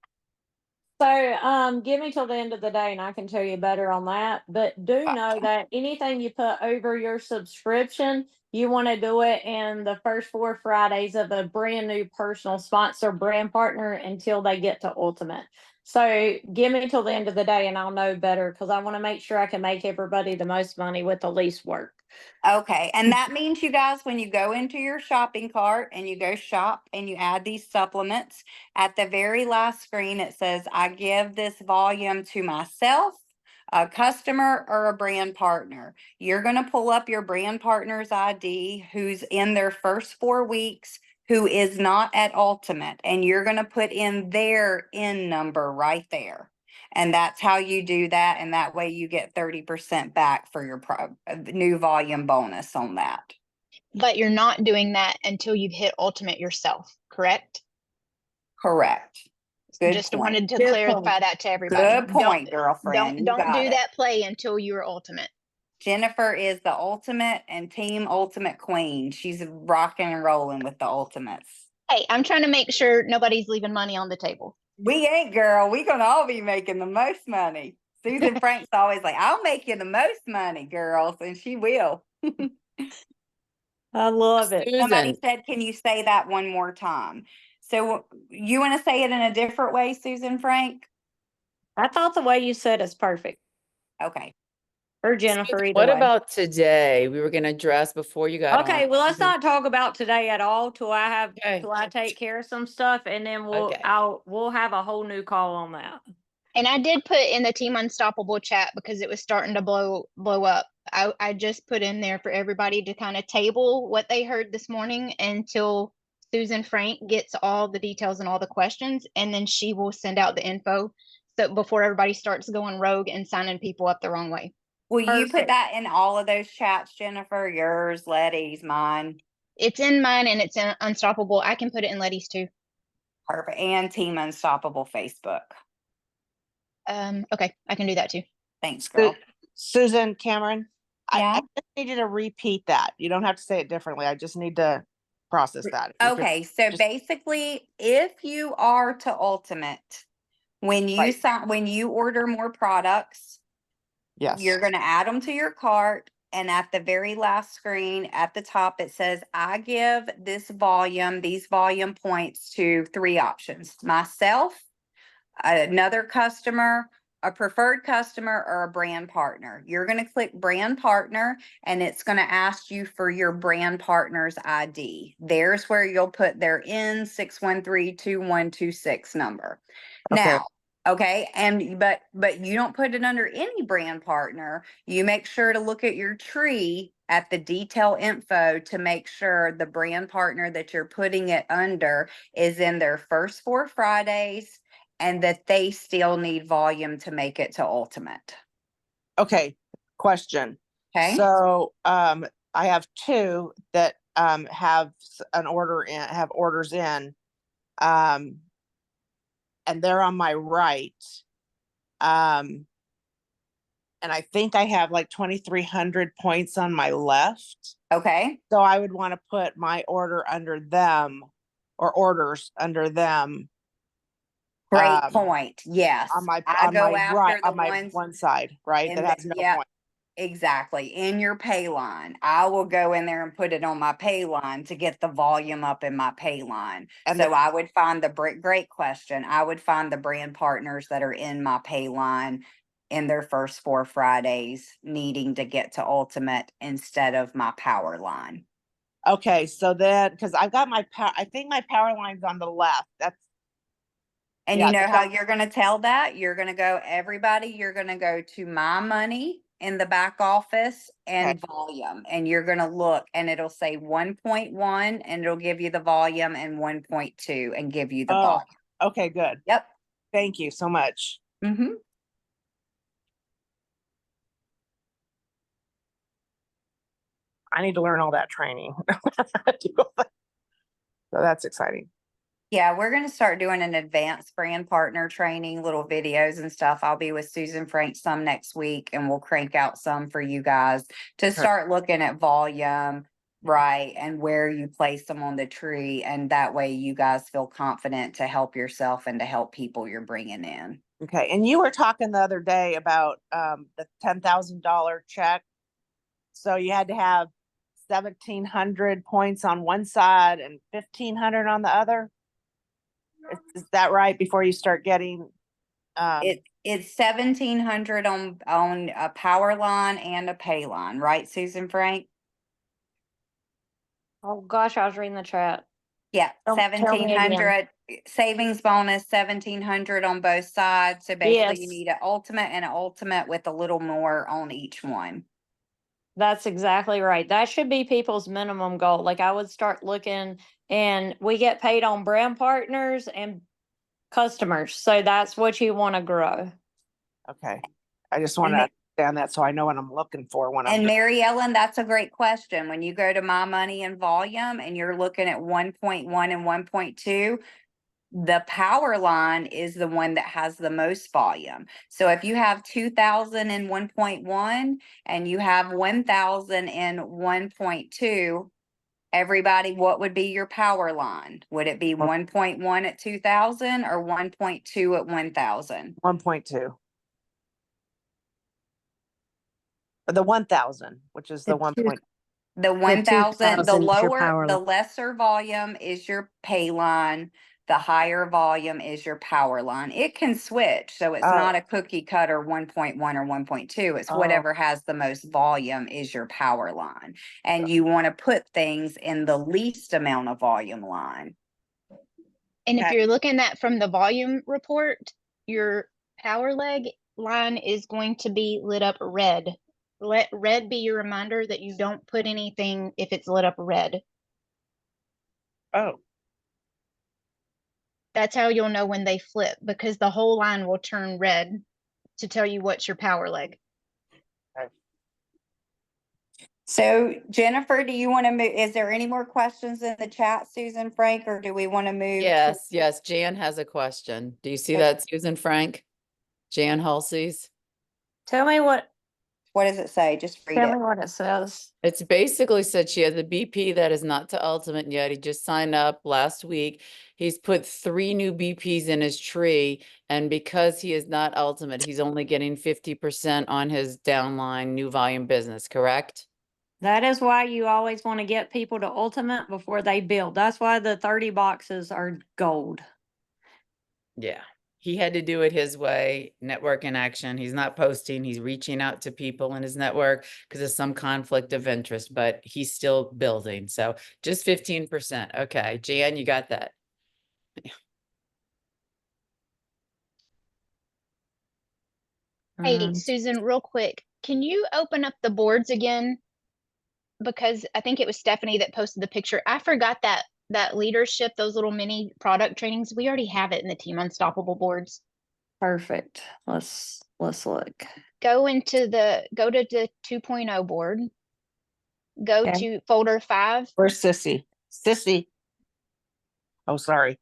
So, give me till the end of the day and I can tell you better on that. But do know that anything you put over your subscription, you want to do it in the first 4 Fridays of a brand new personal sponsor brand partner until they get to Ultimate. So give me till the end of the day and I'll know better because I want to make sure I can make everybody the most money with the least work. Okay, and that means you guys, when you go into your shopping cart and you go shop and you add these supplements, at the very last screen, it says, I give this volume to myself, a customer, or a brand partner. You're going to pull up your brand partner's ID, who's in their first 4 weeks, who is not at Ultimate, and you're going to put in their IN number right there. And that's how you do that. And that way you get 30% back for your new volume bonus on that. But you're not doing that until you've hit Ultimate yourself, correct? Correct. Good Just point. wanted to Good clarify point. that to everybody. Good point, girlfriend. You Don't got do it. that play until you're Ultimate. Jennifer is the Ultimate and Team Ultimate Queen. She's rocking and rolling with the Ultimates. Hey, I'm trying to make sure nobody's leaving money on the table. We ain't, girl. We gonna all be making the most money. Susan Frank's always like, I'll make you the most money, girls, and she will. I love it. Somebody Susan, said, can you say that one more time? So you want to say it in a different way, Susan Frank? I thought the way you said is perfect. Okay. Or Jennifer, either what way. about today? We were going to address before you got Okay, on. well, let's not talk about today at all till Okay. I take care of some stuff, and then Okay. we'll have a whole new call on that. And I did put in the Team Unstoppable chat because it was starting to blow up. I just put in there for everybody to kind of table what they heard this morning until Susan Frank gets all the details and all the questions, and then she will send out the info. So before everybody starts going rogue and signing people up the wrong way. Will you put Perfect. that in all of those chats, Jennifer? Yours, Letty's, mine. It's in mine and it's in Unstoppable. I can put it in Letty's too. Perfect. And Team Unstoppable Facebook. Okay, I can do that too. Thanks, girl. Susan, Cameron, Yeah. I just need you to repeat that. You don't have to say it differently. I just need to process that. If you could Okay, so just- basically, if you are to Ultimate, when you Right. sign, when you order more products, Yes. you're going to add them to your cart. And at the very last screen at the top, it says, I give these volume points to 3 options: myself, another customer, a preferred customer, or a brand partner. You're going to click brand partner and it's going to ask you for your brand partner's ID. There's where you'll put their N6132126 number. Okay. Now, okay, and but you don't put it under any brand partner. You make sure to look at your tree at the detail info to make sure the brand partner that you're putting it under is in their first 4 Fridays and that they still need volume to make it to Ultimate. Okay. Question. Okay. So, I have 2 that, have orders in, and they're on my right. And I think I have like 2,300 points on my left. Okay. So I would want to put my order under them or orders under them. Great point. Yes. On my, I on go my after right, the on my ones one side, right? in That the- has no yeah. point. Exactly. In your pay line. I will go in there and put it on my pay line to get the volume up in my pay line. And So I would find great question. I would find the brand partners that are in my pay line in their first 4 Fridays needing to get to ultimate instead of my power line. Okay, so then, because I've got my power, I think my power line's on the left. That's And Yeah, you know the how you're going to tell that? You're going to go, everybody, you're going to go to my money in the back office and volume. And you're going to look and it'll say 1.1 and it'll give you the volume, and 1.2 and give you the Oh, volume. okay, good. Yep. Thank you so much. Mm-hmm. I need to learn all that training. So that's exciting. Yeah, we're going to start doing an advanced brand partner training, little videos and stuff. I'll be with Susan Frank some next week, and we'll crank out some for you guys to start looking at volume, right, and where you place them on the tree. And that way you guys feel confident to help yourself and to help people you're bringing in. Okay, and you were talking the other day about the $10,000 check. So you had to have 1,700 points on one side and 1,500 on the other. Is that right? Before you start getting It's 1,700 on a power line and a pay line, right, Susan Frank? Oh gosh, I was reading the chat. Yeah, Don't tell me again. 1,700 savings bonus, 1,700 on both sides. So basically you Yes. need an ultimate and an ultimate with a little more on each one. That's exactly right. That should be people's minimum goal. Like I would start looking, and we get paid on brand partners and customers. So that's what you want to grow. Okay. I just want to understand that so I know what I'm looking for when And I'm Mary Ellen, that's a great question. When you go to my money and volume and you're looking at 1.1 and 1.2, the power line is the one that has the most volume. So if you have 2,000 in 1.1 and you have 1,000 in 1.2, everybody, what would be your power line? Would it be 1.1 at 2,000 or 1.2 at 1,000? 1.2. The 1,000, which is the 1.2. The 1,000, the 2,000 is your lower, power the line. lesser volume is your pay line. The higher volume is your power line. It can switch. So it's not a cookie cutter 1.1 or 1.2. It's whatever has the most volume is your power line. And you want to put things in the least amount of volume line. And if you're looking at from the volume report, your power leg line is going to be lit up red. Let red be your reminder that you don't put anything if it's lit up red. Oh. That's how you'll know when they flip, because the whole line will turn red to tell you what's your power leg. So Jennifer, do you want to move? Is there any more questions in the chat, Susan Frank, or do we want to move? Yes, yes. Jan has a question. Do you see that, Susan Frank? Jan Halsey's. Tell me what does it say? Just read Tell it. me what it says. It's basically said she has a BP that is not to ultimate yet. He just signed up last week. He's put 3 new BPs in his tree. And because he is not ultimate, he's only getting 50% on his downline new volume business, correct? That is why you always want to get people to ultimate before they build. That's why the 30 boxes are gold. Yeah. He had to do it his way, network in action. He's not posting. He's reaching out to people in his network because of some conflict of interest, but he's still building. So just 15%. Okay. Jan, you got that. Hey, Susan, real quick, can you open up the boards again? Because I think it was Stephanie that posted the picture. I forgot that leadership, those little mini product trainings. We already have it in the Team Unstoppable boards. Perfect. Let's look. Go to the 2.0 board. Go to folder 5. Where's Sissy? Sissy. Oh, sorry.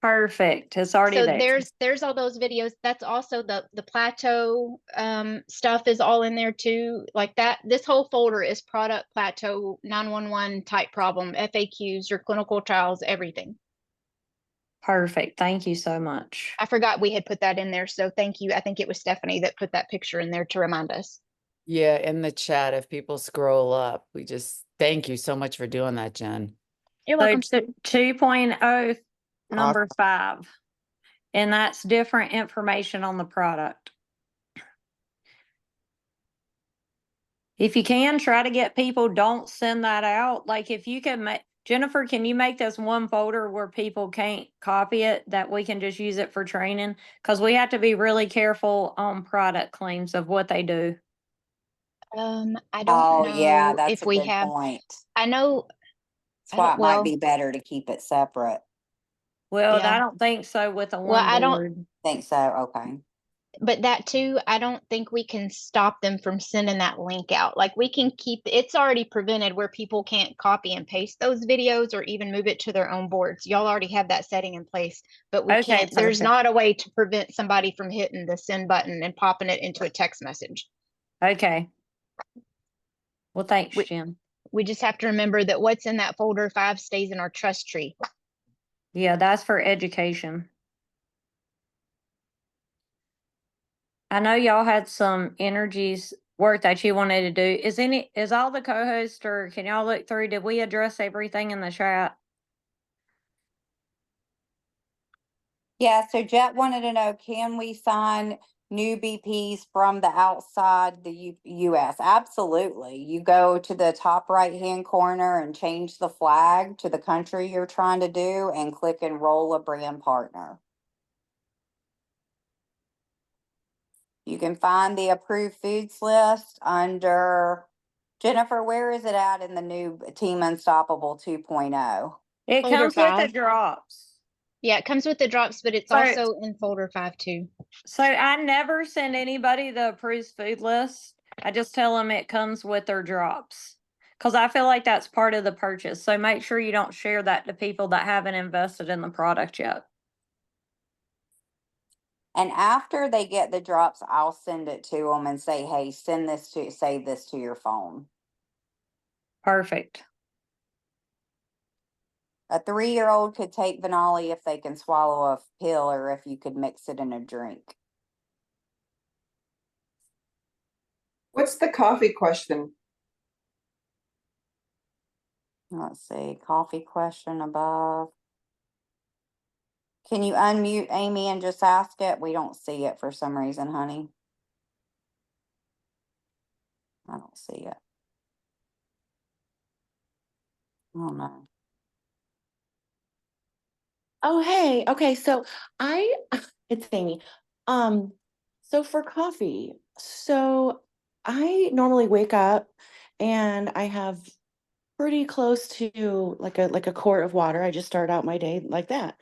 Perfect. It's already So there. there's all those videos. That's also the plateau stuff is all in there too. Like that, this whole folder is product, plateau, 911 type problem, FAQs, your clinical trials, everything. Perfect. Thank you so much. I forgot we had put that in there. So thank you. I think it was Stephanie that put that picture in there to remind us. Yeah, in the chat, if people scroll up, we just thank you so much for doing that, Jen. You're welcome. So 2.0 number 5. And that's different information on the product. If you can, try to get people, don't send that out. Like if you can make, Jennifer, can you make this one folder where people can't copy it, that we can just use it for training? Because we have to be really careful on product claims of what they do. I don't Oh, yeah, know that's if a we good have, point. I know, That's why it might well, be better to keep it separate. Well, Yeah. I don't think so with a Well, one I don't- board. Think so? Okay. but that too, I don't think we can stop them from sending that link out. Like we can keep, it's already prevented where people can't copy and paste those videos or even move it to their own boards. Y'all already have that setting in place, but we Okay, can't, there's perfect. not a way to prevent somebody from hitting the send button and popping it into a text message. Okay. Well, thanks, We- Jim. We just have to remember that what's in that folder 5 stays in our trust tree. Yeah, that's for education. I know y'all had some energies work that you wanted to do. Is all the co-hosts, or can y'all look through? Did we address everything in the chat? Yeah, so Jet wanted to know, can we sign new BPs from the outside the US? Absolutely. You go to the top right-hand corner and change the flag to the country you're trying to do and click enroll a brand partner. You can find the approved foods list under, Jennifer, where is it at in the new Team Unstoppable 2.0? It Folder comes with the 5. drops. Yeah, it comes with the drops, but it's So- also in folder 5 too. So I never send anybody the approved food list. I just tell them it comes with their drops. Because I feel like that's part of the purchase. So make sure you don't share that to people that haven't invested in the product yet. And after they get the drops, I'll send it to them and say, hey, save this to your phone. Perfect. A 3-year-old could take Vanali if they can swallow a pill or if you could mix it in a drink. What's the coffee question? Let's see, coffee question above. Can you unmute Amy and just ask it? We don't see it for some reason, honey. I don't see it. Oh no. Oh, hey. Okay, so it's Amy. So for coffee, so I normally wake up and I have pretty close to like a quart of water. I just start out my day like that.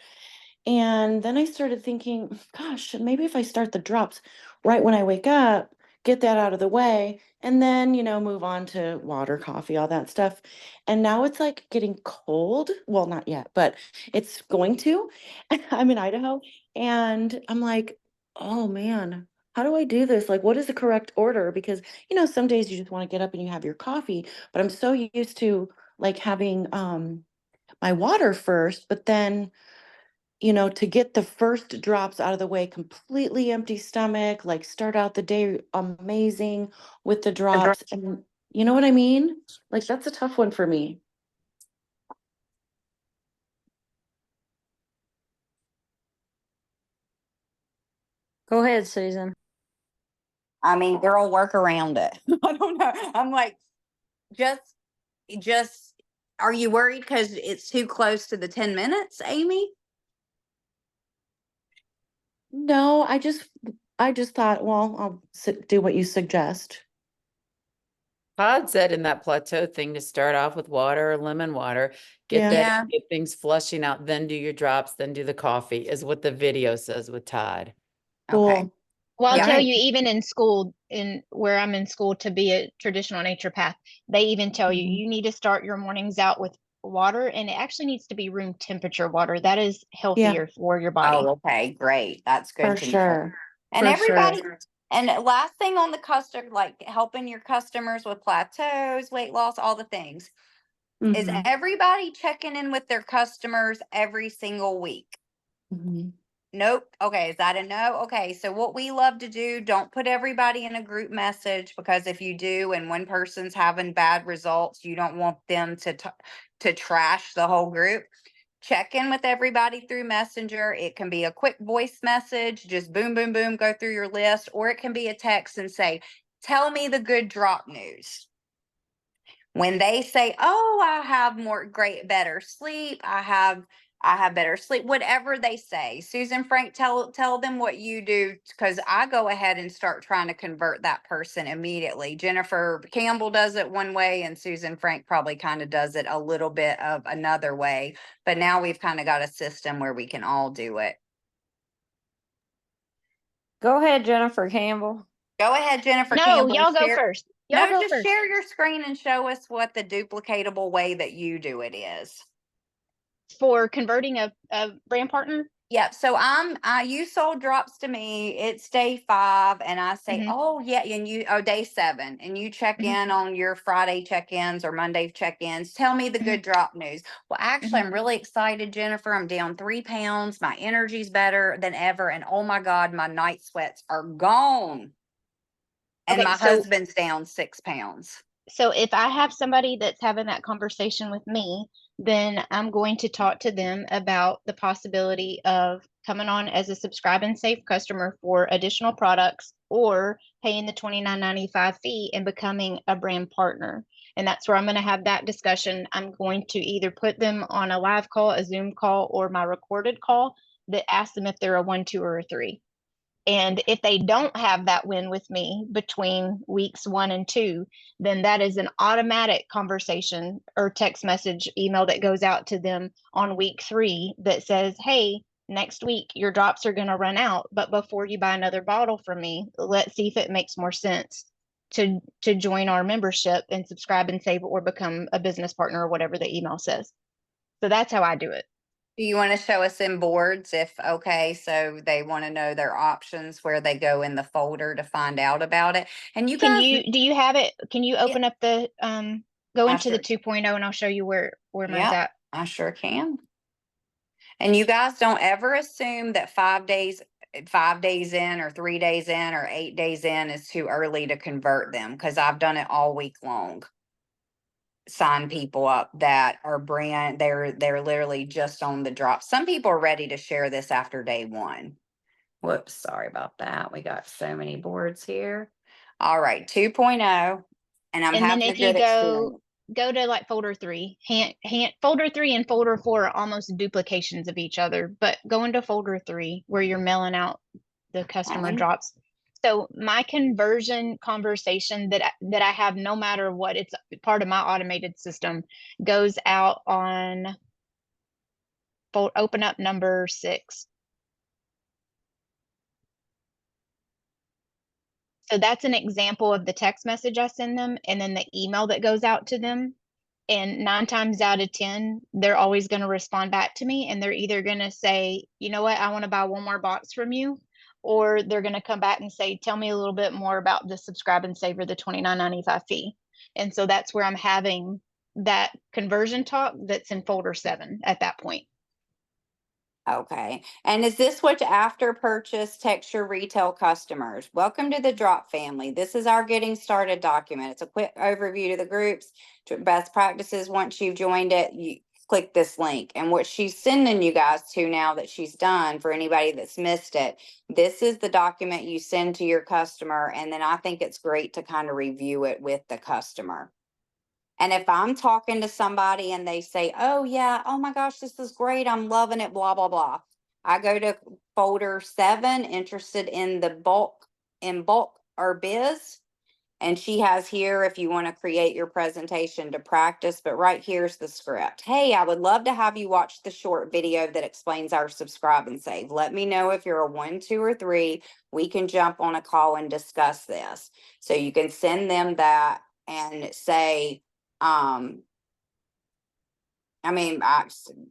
And then I started thinking, gosh, maybe if I start the drops right when I wake up, get that out of the way, and then, move on to water, coffee, all that stuff. And now it's like getting cold. Well, not yet, but it's going to. I'm in Idaho. And I'm like, oh man, how do I do this? Like, what is the correct order? Because, some days you just want to get up and you have your coffee, but I'm so used to like having my water first, but then to get the first drops out of the way, completely empty stomach, like start out the day amazing with the drops. And you know what I mean? Like that's a tough one for me. Go ahead, Susan. I mean, girl, work around it. I don't know. I'm like, just, are you worried because it's too close to the 10 minutes, Amy? No, I just thought, well, I'll do what you suggest. Todd said in that plateau thing to start off with water or lemon water, Yeah. get things flushing out, then do your drops, then do the coffee, is what the video says with Todd. Okay. Cool. Well, I'll Yeah. tell you, even in school, in where I'm in school to be a traditional naturopath, they even tell you, Mhm. you need to start your mornings out with water, and it actually needs to be room temperature water. That is healthier for your body. Oh, okay, great. That's good For to know. sure. And For sure. everybody, and last thing on the customer, like helping your customers with plateaus, weight loss, all the things, is Mhm. everybody checking in with their customers every single week? Mhm. Nope. Okay, is that a no? Okay, so what we love to do, don't put everybody in a group message, because if you do and one person's having bad results, you don't want them to trash the whole group. Check in with everybody through Messenger. It can be a quick voice message, just boom, boom, boom, go through your list, or it can be a text and say, Tell me the good drop news. When they say, oh, I have better sleep, I have better sleep, whatever they say. Susan Frank, tell them what you do, because I go ahead and start trying to convert that person immediately. Jennifer Campbell does it one way, and Susan Frank probably kind of does it a little bit of another way. But now we've kind of got a system where we can all do it. Go ahead, Jennifer Campbell. Go ahead, Jennifer No, Campbell. y'all go share- first. No, Y'all go just first. share your screen and show us what the duplicatable way that you do it is. For converting a brand partner. Yep. So you sold drops to me. It's day 5, and I say, oh yeah, and day 7, and you check in on your Friday check-ins or Monday check-ins. Tell me the good drop news. Well, actually, I'm really excited, Jennifer. I'm down 3 pounds. My energy's better than ever, and oh my God, my night sweats are gone. And Okay, my husband's down 6 pounds. So if I have somebody that's having that conversation with me, then I'm going to talk to them about the possibility of coming on as a subscribe and save customer for additional products, or paying the $29.95 fee and becoming a brand partner. And that's where I'm going to have that discussion. I'm going to either put them on a live call, a Zoom call, or my recorded call that asks them if they're a 1, 2, or a 3. And if they don't have that win with me between weeks 1 and 2, then that is an automatic conversation or text message email that goes out to them on week 3 that says, hey, next week your drops are going to run out, but before you buy another bottle from me, let's see if it makes more sense to join our membership and subscribe and save, or become a business partner, or whatever the email says. So that's how I do it. Do you want to show us in boards so they want to know their options, where they go in the folder to find out about it? And you guys, do you have it? Can you open up the, go into the sure. 2.0 and I'll show you where mine's at. I sure can. And you guys don't ever assume that 5 days in, or 3 days in, or 8 days in is too early to convert them, because I've done it all week long. Sign people up that are they're literally just on the drop. Some people are ready to share this after day 1. Whoops, sorry about that. We got so many boards here. All right, 2.0, and I'm And then having if a you good experience. go to like folder 3, folder 3 and folder 4 are almost duplications of each other, but go into folder 3 where you're mailing out the customer drops. So my conversion conversation that I have, no matter what, it's part of my automated system, goes out on open up number 6. So that's an example of the text message I send them, and then the email that goes out to them. And 9 times out of 10, they're always going to respond back to me, and they're either going to say, you know what, I want to buy 1 more box from you, or they're going to come back and say, tell me a little bit more about the subscribe and save, or the $29.95 fee. And so that's where I'm having that conversion talk that's in folder 7 at that point. Okay. And is this what after purchase text your retail customers? Welcome to the Drop family. This is our getting started document. It's a quick overview to the groups, to best practices. Once you've joined it, you click this link. And what she's sending you guys to now that she's done, for anybody that's missed it, this is the document you send to your customer. And then I think it's great to kind of review it with the customer. And if I'm talking to somebody and they say, oh yeah, oh my gosh, this is great, I'm loving it, blah, blah, blah. I go to folder 7, interested in the bulk or biz. And she has here, if you want to create your presentation to practice, but right here's the script. Hey, I would love to have you watch the short video that explains our subscribe and save. Let me know if you're a 1, 2, or 3. We can jump on a call and discuss this. So you can send them that and say,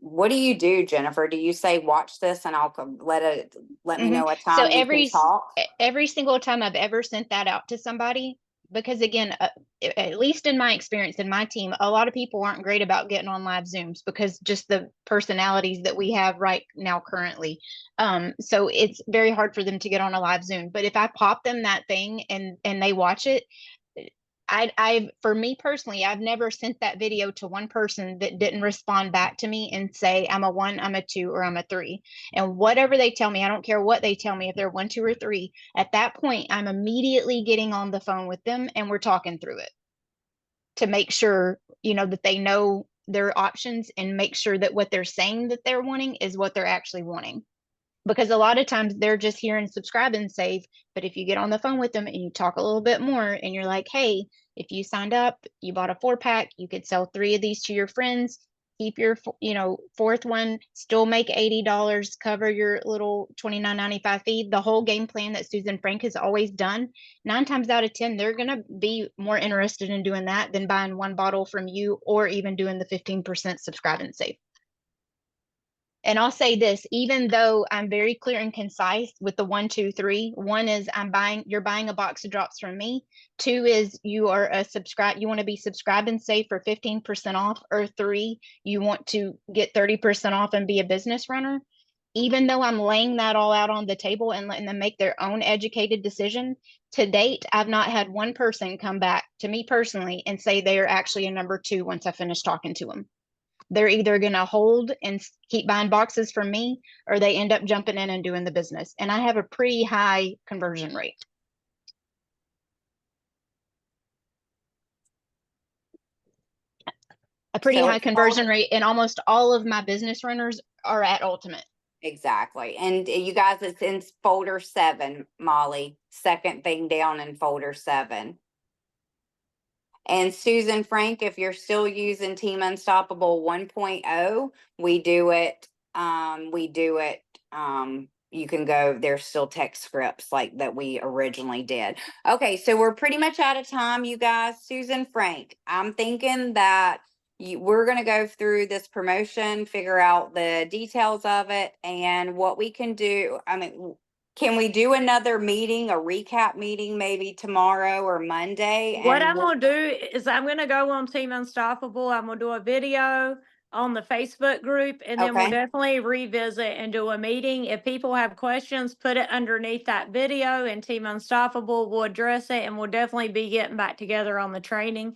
what do you do, Jennifer? Do you say, watch this and I'll let me know what time So we can talk? every single time I've ever sent that out to somebody, because again, at least in my experience in my team, a lot of people aren't great about getting on live Zooms, because just the personalities that we have right now currently. So it's very hard for them to get on a live Zoom. But if I pop them that thing and they watch it, for me personally, I've never sent that video to one person that didn't respond back to me and say, I'm a 1, I'm a 2, or I'm a 3. And whatever they tell me, I don't care what they tell me, if they're 1, 2, or 3, at that point, I'm immediately getting on the phone with them and we're talking through it to make sure, that they know their options and make sure that what they're saying that they're wanting is what they're actually wanting. Because a lot of times they're just hearing subscribe and save. But if you get on the phone with them and you talk a little bit more and you're like, hey, if you signed up, you bought a 4-pack, you could sell 3 of these to your friends, keep your, 4th one, still make $80, cover your little $29.95 fee. The whole game plan that Susan Frank has always done, 9 times out of 10, they're going to be more interested in doing that than buying 1 bottle from you or even doing the 15% subscribe and save. And I'll say this, even though I'm very clear and concise with the 1, 2, 3, 1 is you're buying a box of drops from me. 2 is you are you want to be subscribed and save for 15% off, or 3, you want to get 30% off and be a business runner. Even though I'm laying that all out on the table and letting them make their own educated decision, to date, I've not had one person come back to me personally and say they are actually a number 2 once I finish talking to them. They're either going to hold and keep buying boxes from me, or they end up jumping in and doing the business. And I have a pretty high conversion rate. A pretty high conversion rate, and almost all of my business runners are at Ultimate. Exactly. And you guys, it's in folder 7, Molly, second thing down in folder 7. And Susan Frank, if you're still using Team Unstoppable 1.0, we do it, you can go, there's still text scripts like that we originally did. Okay, so we're pretty much out of time, you guys. Susan Frank, I'm thinking that we're going to go through this promotion, figure out the details of it and what we can do. I mean, can we do another meeting, a recap meeting, maybe tomorrow or Monday? What I'm going to do is I'm going to go on Team Unstoppable. I'm going to do a video on the Facebook group, and then we'll definitely revisit and do a meeting. If people have questions, put it underneath that video, and Team Unstoppable will address it, and we'll definitely be getting back together on the training.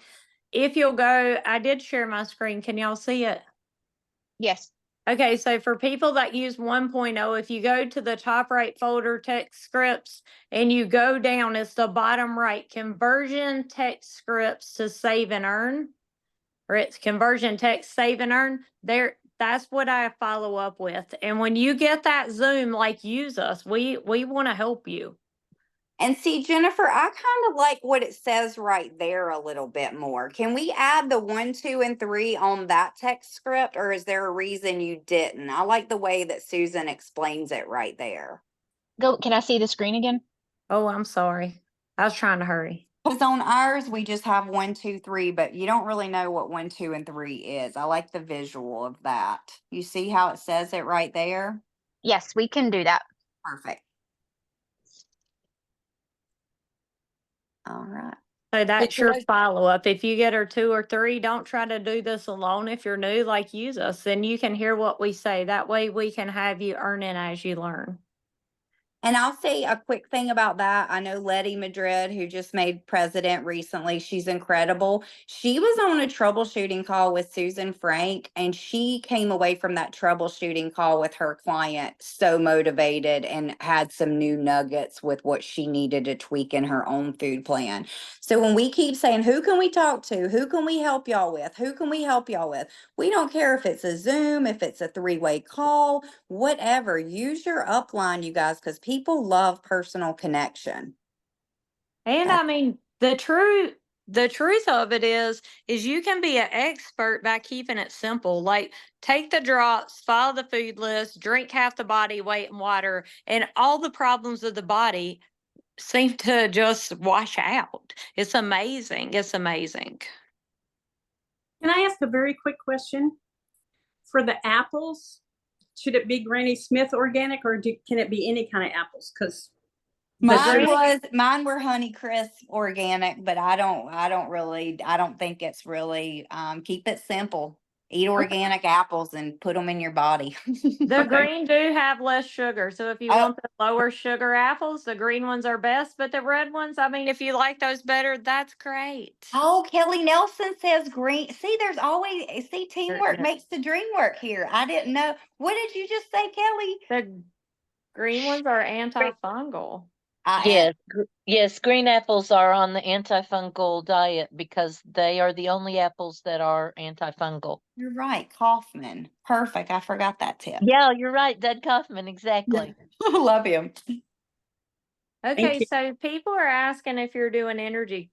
If you'll go, I did share my screen. Can y'all see it? Yes. Okay, so for people that use 1.0, if you go to the top right folder, text scripts, and you go down, it's the bottom right, conversion text scripts to save and earn, or it's conversion text save and earn. There, that's what I follow up with. And when you get that Zoom, like, use us. We want to help you. And see, Jennifer, I kind of like what it says right there a little bit more. Can we add the 1, 2, and 3 on that text script, or is there a reason you didn't? I like the way that Susan explains it right there. Can I see the screen again? Oh, I'm sorry. I was trying to hurry. Because on ours, we just have 1, 2, 3, but you don't really know what 1, 2, and 3 is. I like the visual of that. You see how it says it right there? Yes, we can do that. Perfect. All right. So that's your follow-up. If you get her 2 or 3, don't try to do this alone. If you're new, like, use us, then you can hear what we say. That way we can have you earning as you learn. And I'll say a quick thing about that. I know Letty Madrid, who just made president recently, she's incredible. She was on a troubleshooting call with Susan Frank, and she came away from that troubleshooting call with her client so motivated and had some new nuggets with what she needed to tweak in her own food plan. So when we keep saying, who can we talk to? Who can we help y'all with? Who can we help y'all with? We don't care if it's a Zoom, if it's a 3-way call, whatever. Use your upline, you guys, because people love personal connection. And I mean, the truth of it is you can be an expert by keeping it simple. Like, take the drops, follow the food list, drink half the body weight in water, and all the problems of the body seem to just wash out. It's amazing. It's amazing. Can I ask a very quick question? For the apples, should it be Granny Smith organic, or can it be any kind of apples? Because mine were Honeycrisp organic, but I don't think it's really, keep it simple. Eat organic apples and put them in your body. The green do have less sugar. So if you Oh. want the lower sugar apples, the green ones are best. But the red ones, I mean, if you like those better, that's great. Oh, Kelly Nelson says green. See, there's always, see, teamwork yeah. makes the dream work here. I didn't know. What did you just say, Kelly? The green ones are antifungal. Yes, yes, green apples are on the antifungal diet because they are the only apples that are antifungal. You're right, Kaufman. Perfect. I forgot that tip. Yeah, you're right, Dud Kaufman, exactly. Love him. Okay, so people are asking if you're doing energy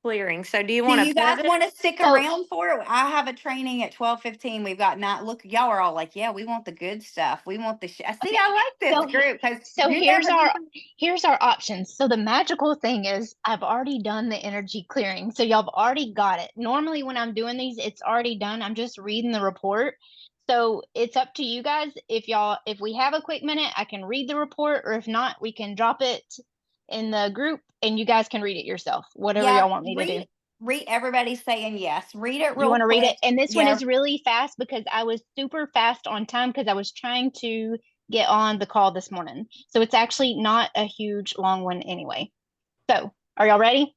clearing. So do you Do want to you guys pivot? want to stick around for it? I have a training at 12:15. We've got not look. Y'all are all like, yeah, we want the good stuff. We want the see. I like this group because So here's our options. So the magical thing is I've already done the energy clearing. So y'all have already got it. Normally when I'm doing these, it's already done. I'm just reading the report. So it's up to you guys. If we have a quick minute, I can read the report, or if not, we can drop it in the group and you guys can read it yourself. Whatever y'all want me to do. Read. Everybody's saying yes. Read it real You want to read it? quick. And this one is really fast because I was super fast on time because I was trying to get on the call this morning. So it's actually not a huge long one anyway. So are y'all ready?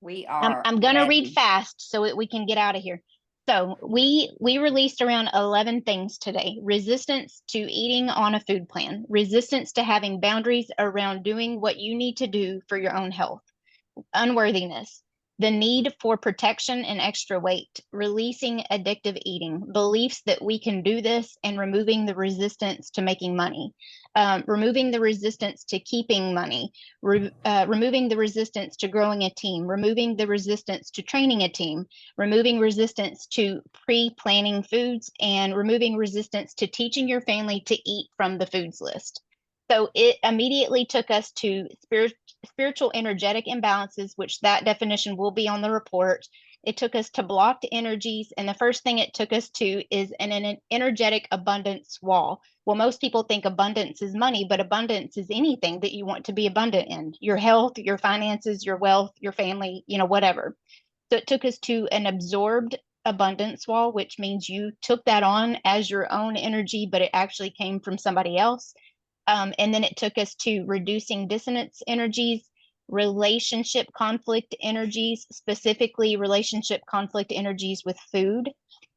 We are. I'm going to ready. read fast so that we can get out of here. So we released around 11 things today. Resistance to eating on a food plan. Resistance to having boundaries around doing what you need to do for your own health. Unworthiness. The need for protection and extra weight, releasing addictive eating, beliefs that we can do this, and removing the resistance to making money, removing the resistance to keeping money, removing the resistance to growing a team, removing the resistance to training a team, removing resistance to pre-planning foods, and removing resistance to teaching your family to eat from the foods list. So it immediately took us to spiritual energetic imbalances, which that definition will be on the report. It took us to blocked energies. And the first thing it took us to is an energetic abundance wall. Well, most people think abundance is money, but abundance is anything that you want to be abundant in: your health, your finances, your wealth, your family, whatever. So it took us to an absorbed abundance wall, which means you took that on as your own energy, but it actually came from somebody else. And then it took us to reducing dissonance energies, relationship conflict energies, specifically relationship conflict energies with food.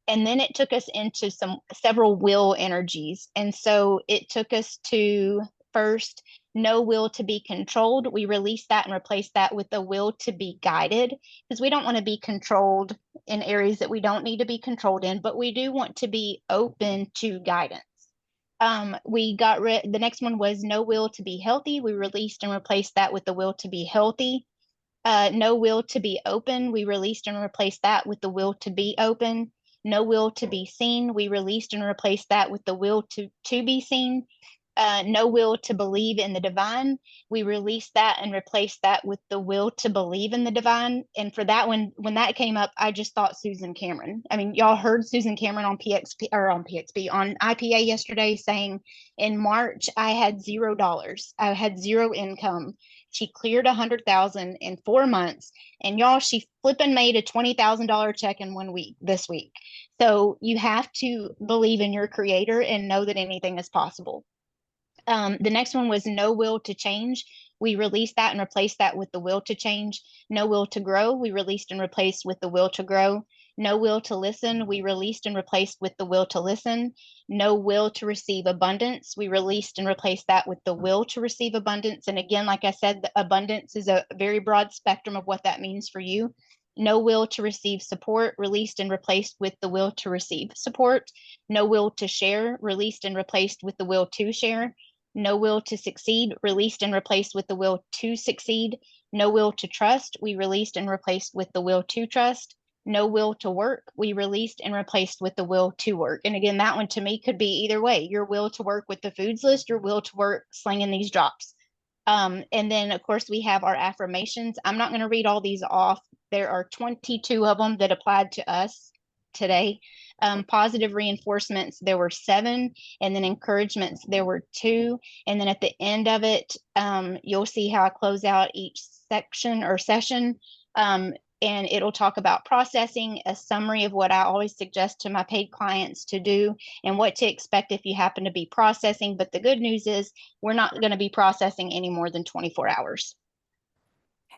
And then it took us into several will energies. And so it took us to first, no will to be controlled. We released that and replaced that with the will to be guided, because we don't want to be controlled in areas that we don't need to be controlled in, but we do want to be open to guidance. We got the next one was no will to be healthy. We released and replaced that with the will to be healthy. No will to be open. We released and replaced that with the will to be open. No will to be seen. We released and replaced that with the will to be seen. No will to believe in the divine. We released that and replaced that with the will to believe in the divine. And for that one, when that came up, I just thought Susan Cameron. I mean, y'all heard Susan Cameron on on IPA yesterday saying, in March, I had $0. I had zero income. She cleared 100,000 in 4 months. And y'all, she flipping made a $20,000 check in 1 week, this week. So you have to believe in your creator and know that anything is possible. The next one was no will to change. We released that and replaced that with the will to change. No will to grow. We released and replaced with the will to grow. No will to listen. We released and replaced with the will to listen. No will to receive abundance. We released and replaced that with the will to receive abundance. And again, like I said, the abundance is a very broad spectrum of what that means for you. No will to receive support, released and replaced with the will to receive support. No will to share, released and replaced with the will to share. No will to succeed, released and replaced with the will to succeed. No will to trust, we released and replaced with the will to trust. No will to work, we released and replaced with the will to work. And again, that one to me could be either way: your will to work with the foods list, your will to work slinging these drops. And then of course we have our affirmations. I'm not going to read all these off. There are 22 of them that applied to us today. Positive reinforcements, there were 7, and then encouragements, there were 2. And then at the end of it, you'll see how I close out each section or session. and it'll talk about processing, a summary of what I always suggest to my paid clients to do and what to expect if you happen to be processing. But the good news is we're not going to be processing any more than 24 hours.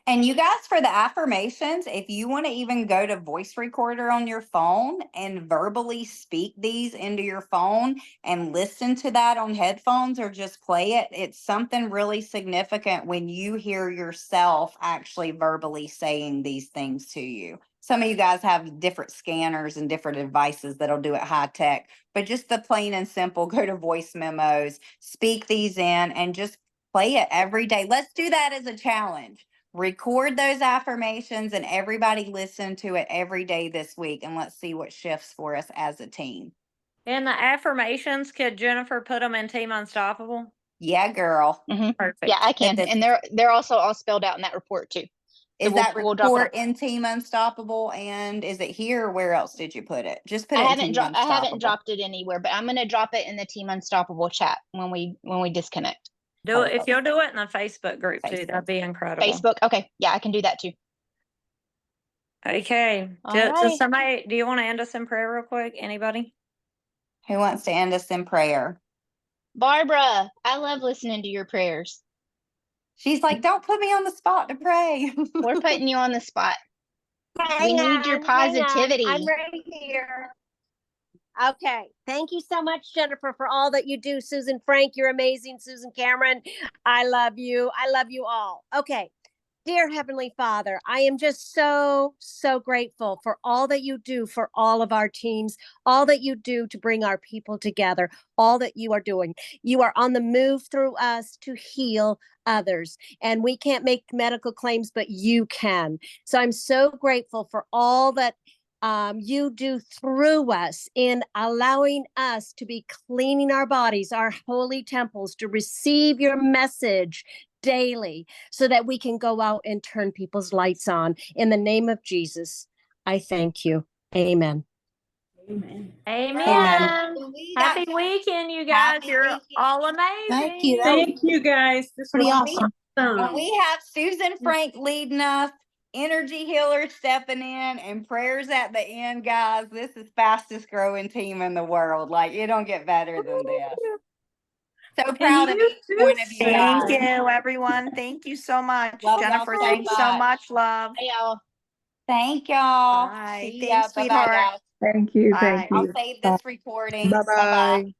And you guys, for the affirmations, if you want to even go to voice recorder on your phone and verbally speak these into your phone and listen to that on headphones or just play it, it's something really significant when you hear yourself actually verbally saying these things to you. Some of you guys have different scanners and different devices that'll do it high tech, but just the plain and simple, go to voice memos, speak these in, and just play it every day. Let's do that as a challenge. Record those affirmations and everybody listen to it every day this week, and let's see what shifts for us as a team. And the affirmations, could Jennifer put them in Team Unstoppable? Yeah, girl. Perfect. Yeah, I can. And they're also all spelled out in that report too. Is that report in Team Unstoppable? And is it here? Where else did you put it? Just put it in Team Unstoppable. I haven't dropped it anywhere, but I'm going to drop it in the Team Unstoppable chat when we disconnect. Do it if you'll do it in the Facebook group too. That'd be incredible. Facebook. Okay. Yeah, I can do that too. Okay. Does somebody, do you want to end us in prayer real quick? Anybody? Who wants to end us in prayer? Barbara, I love listening to your prayers. She's like, don't put me on the spot to pray. We're putting you on the spot. We need your positivity. I'm right here. Okay. Thank you so much, Jennifer, for all that you do. Susan Frank, you're amazing. Susan Cameron, I love you. I love you all. Okay. Dear Heavenly Father, I am just so, so grateful for all that you do for all of our teams, all that you do to bring our people together, all that you are doing. You are on the move through us to heal others. And we can't make medical claims, but you can. So I'm so grateful for all that you do through us in allowing us to be cleaning our bodies, our holy temples, to receive your message daily so that we can go out and turn people's lights on. In the name of Jesus, I thank you. Amen. Amen. Happy weekend, you guys. You're all amazing. Thank you. Thank you, guys. This was awesome. When we have Susan Frank leading us, energy healer stepping in, and prayers at the end, guys, this is fastest growing team in the world. Like, it don't get better than this. So proud of each one of you guys. Thank you, everyone. Thank you so much. Love Jennifer, y'all so thanks so much. much, love. Hey, y'all. Thank y'all. Bye. See ya. Thanks, Bye-bye, sweetheart. guys. Thank you. Bye. Thank you. I'll save this recording. Bye-bye.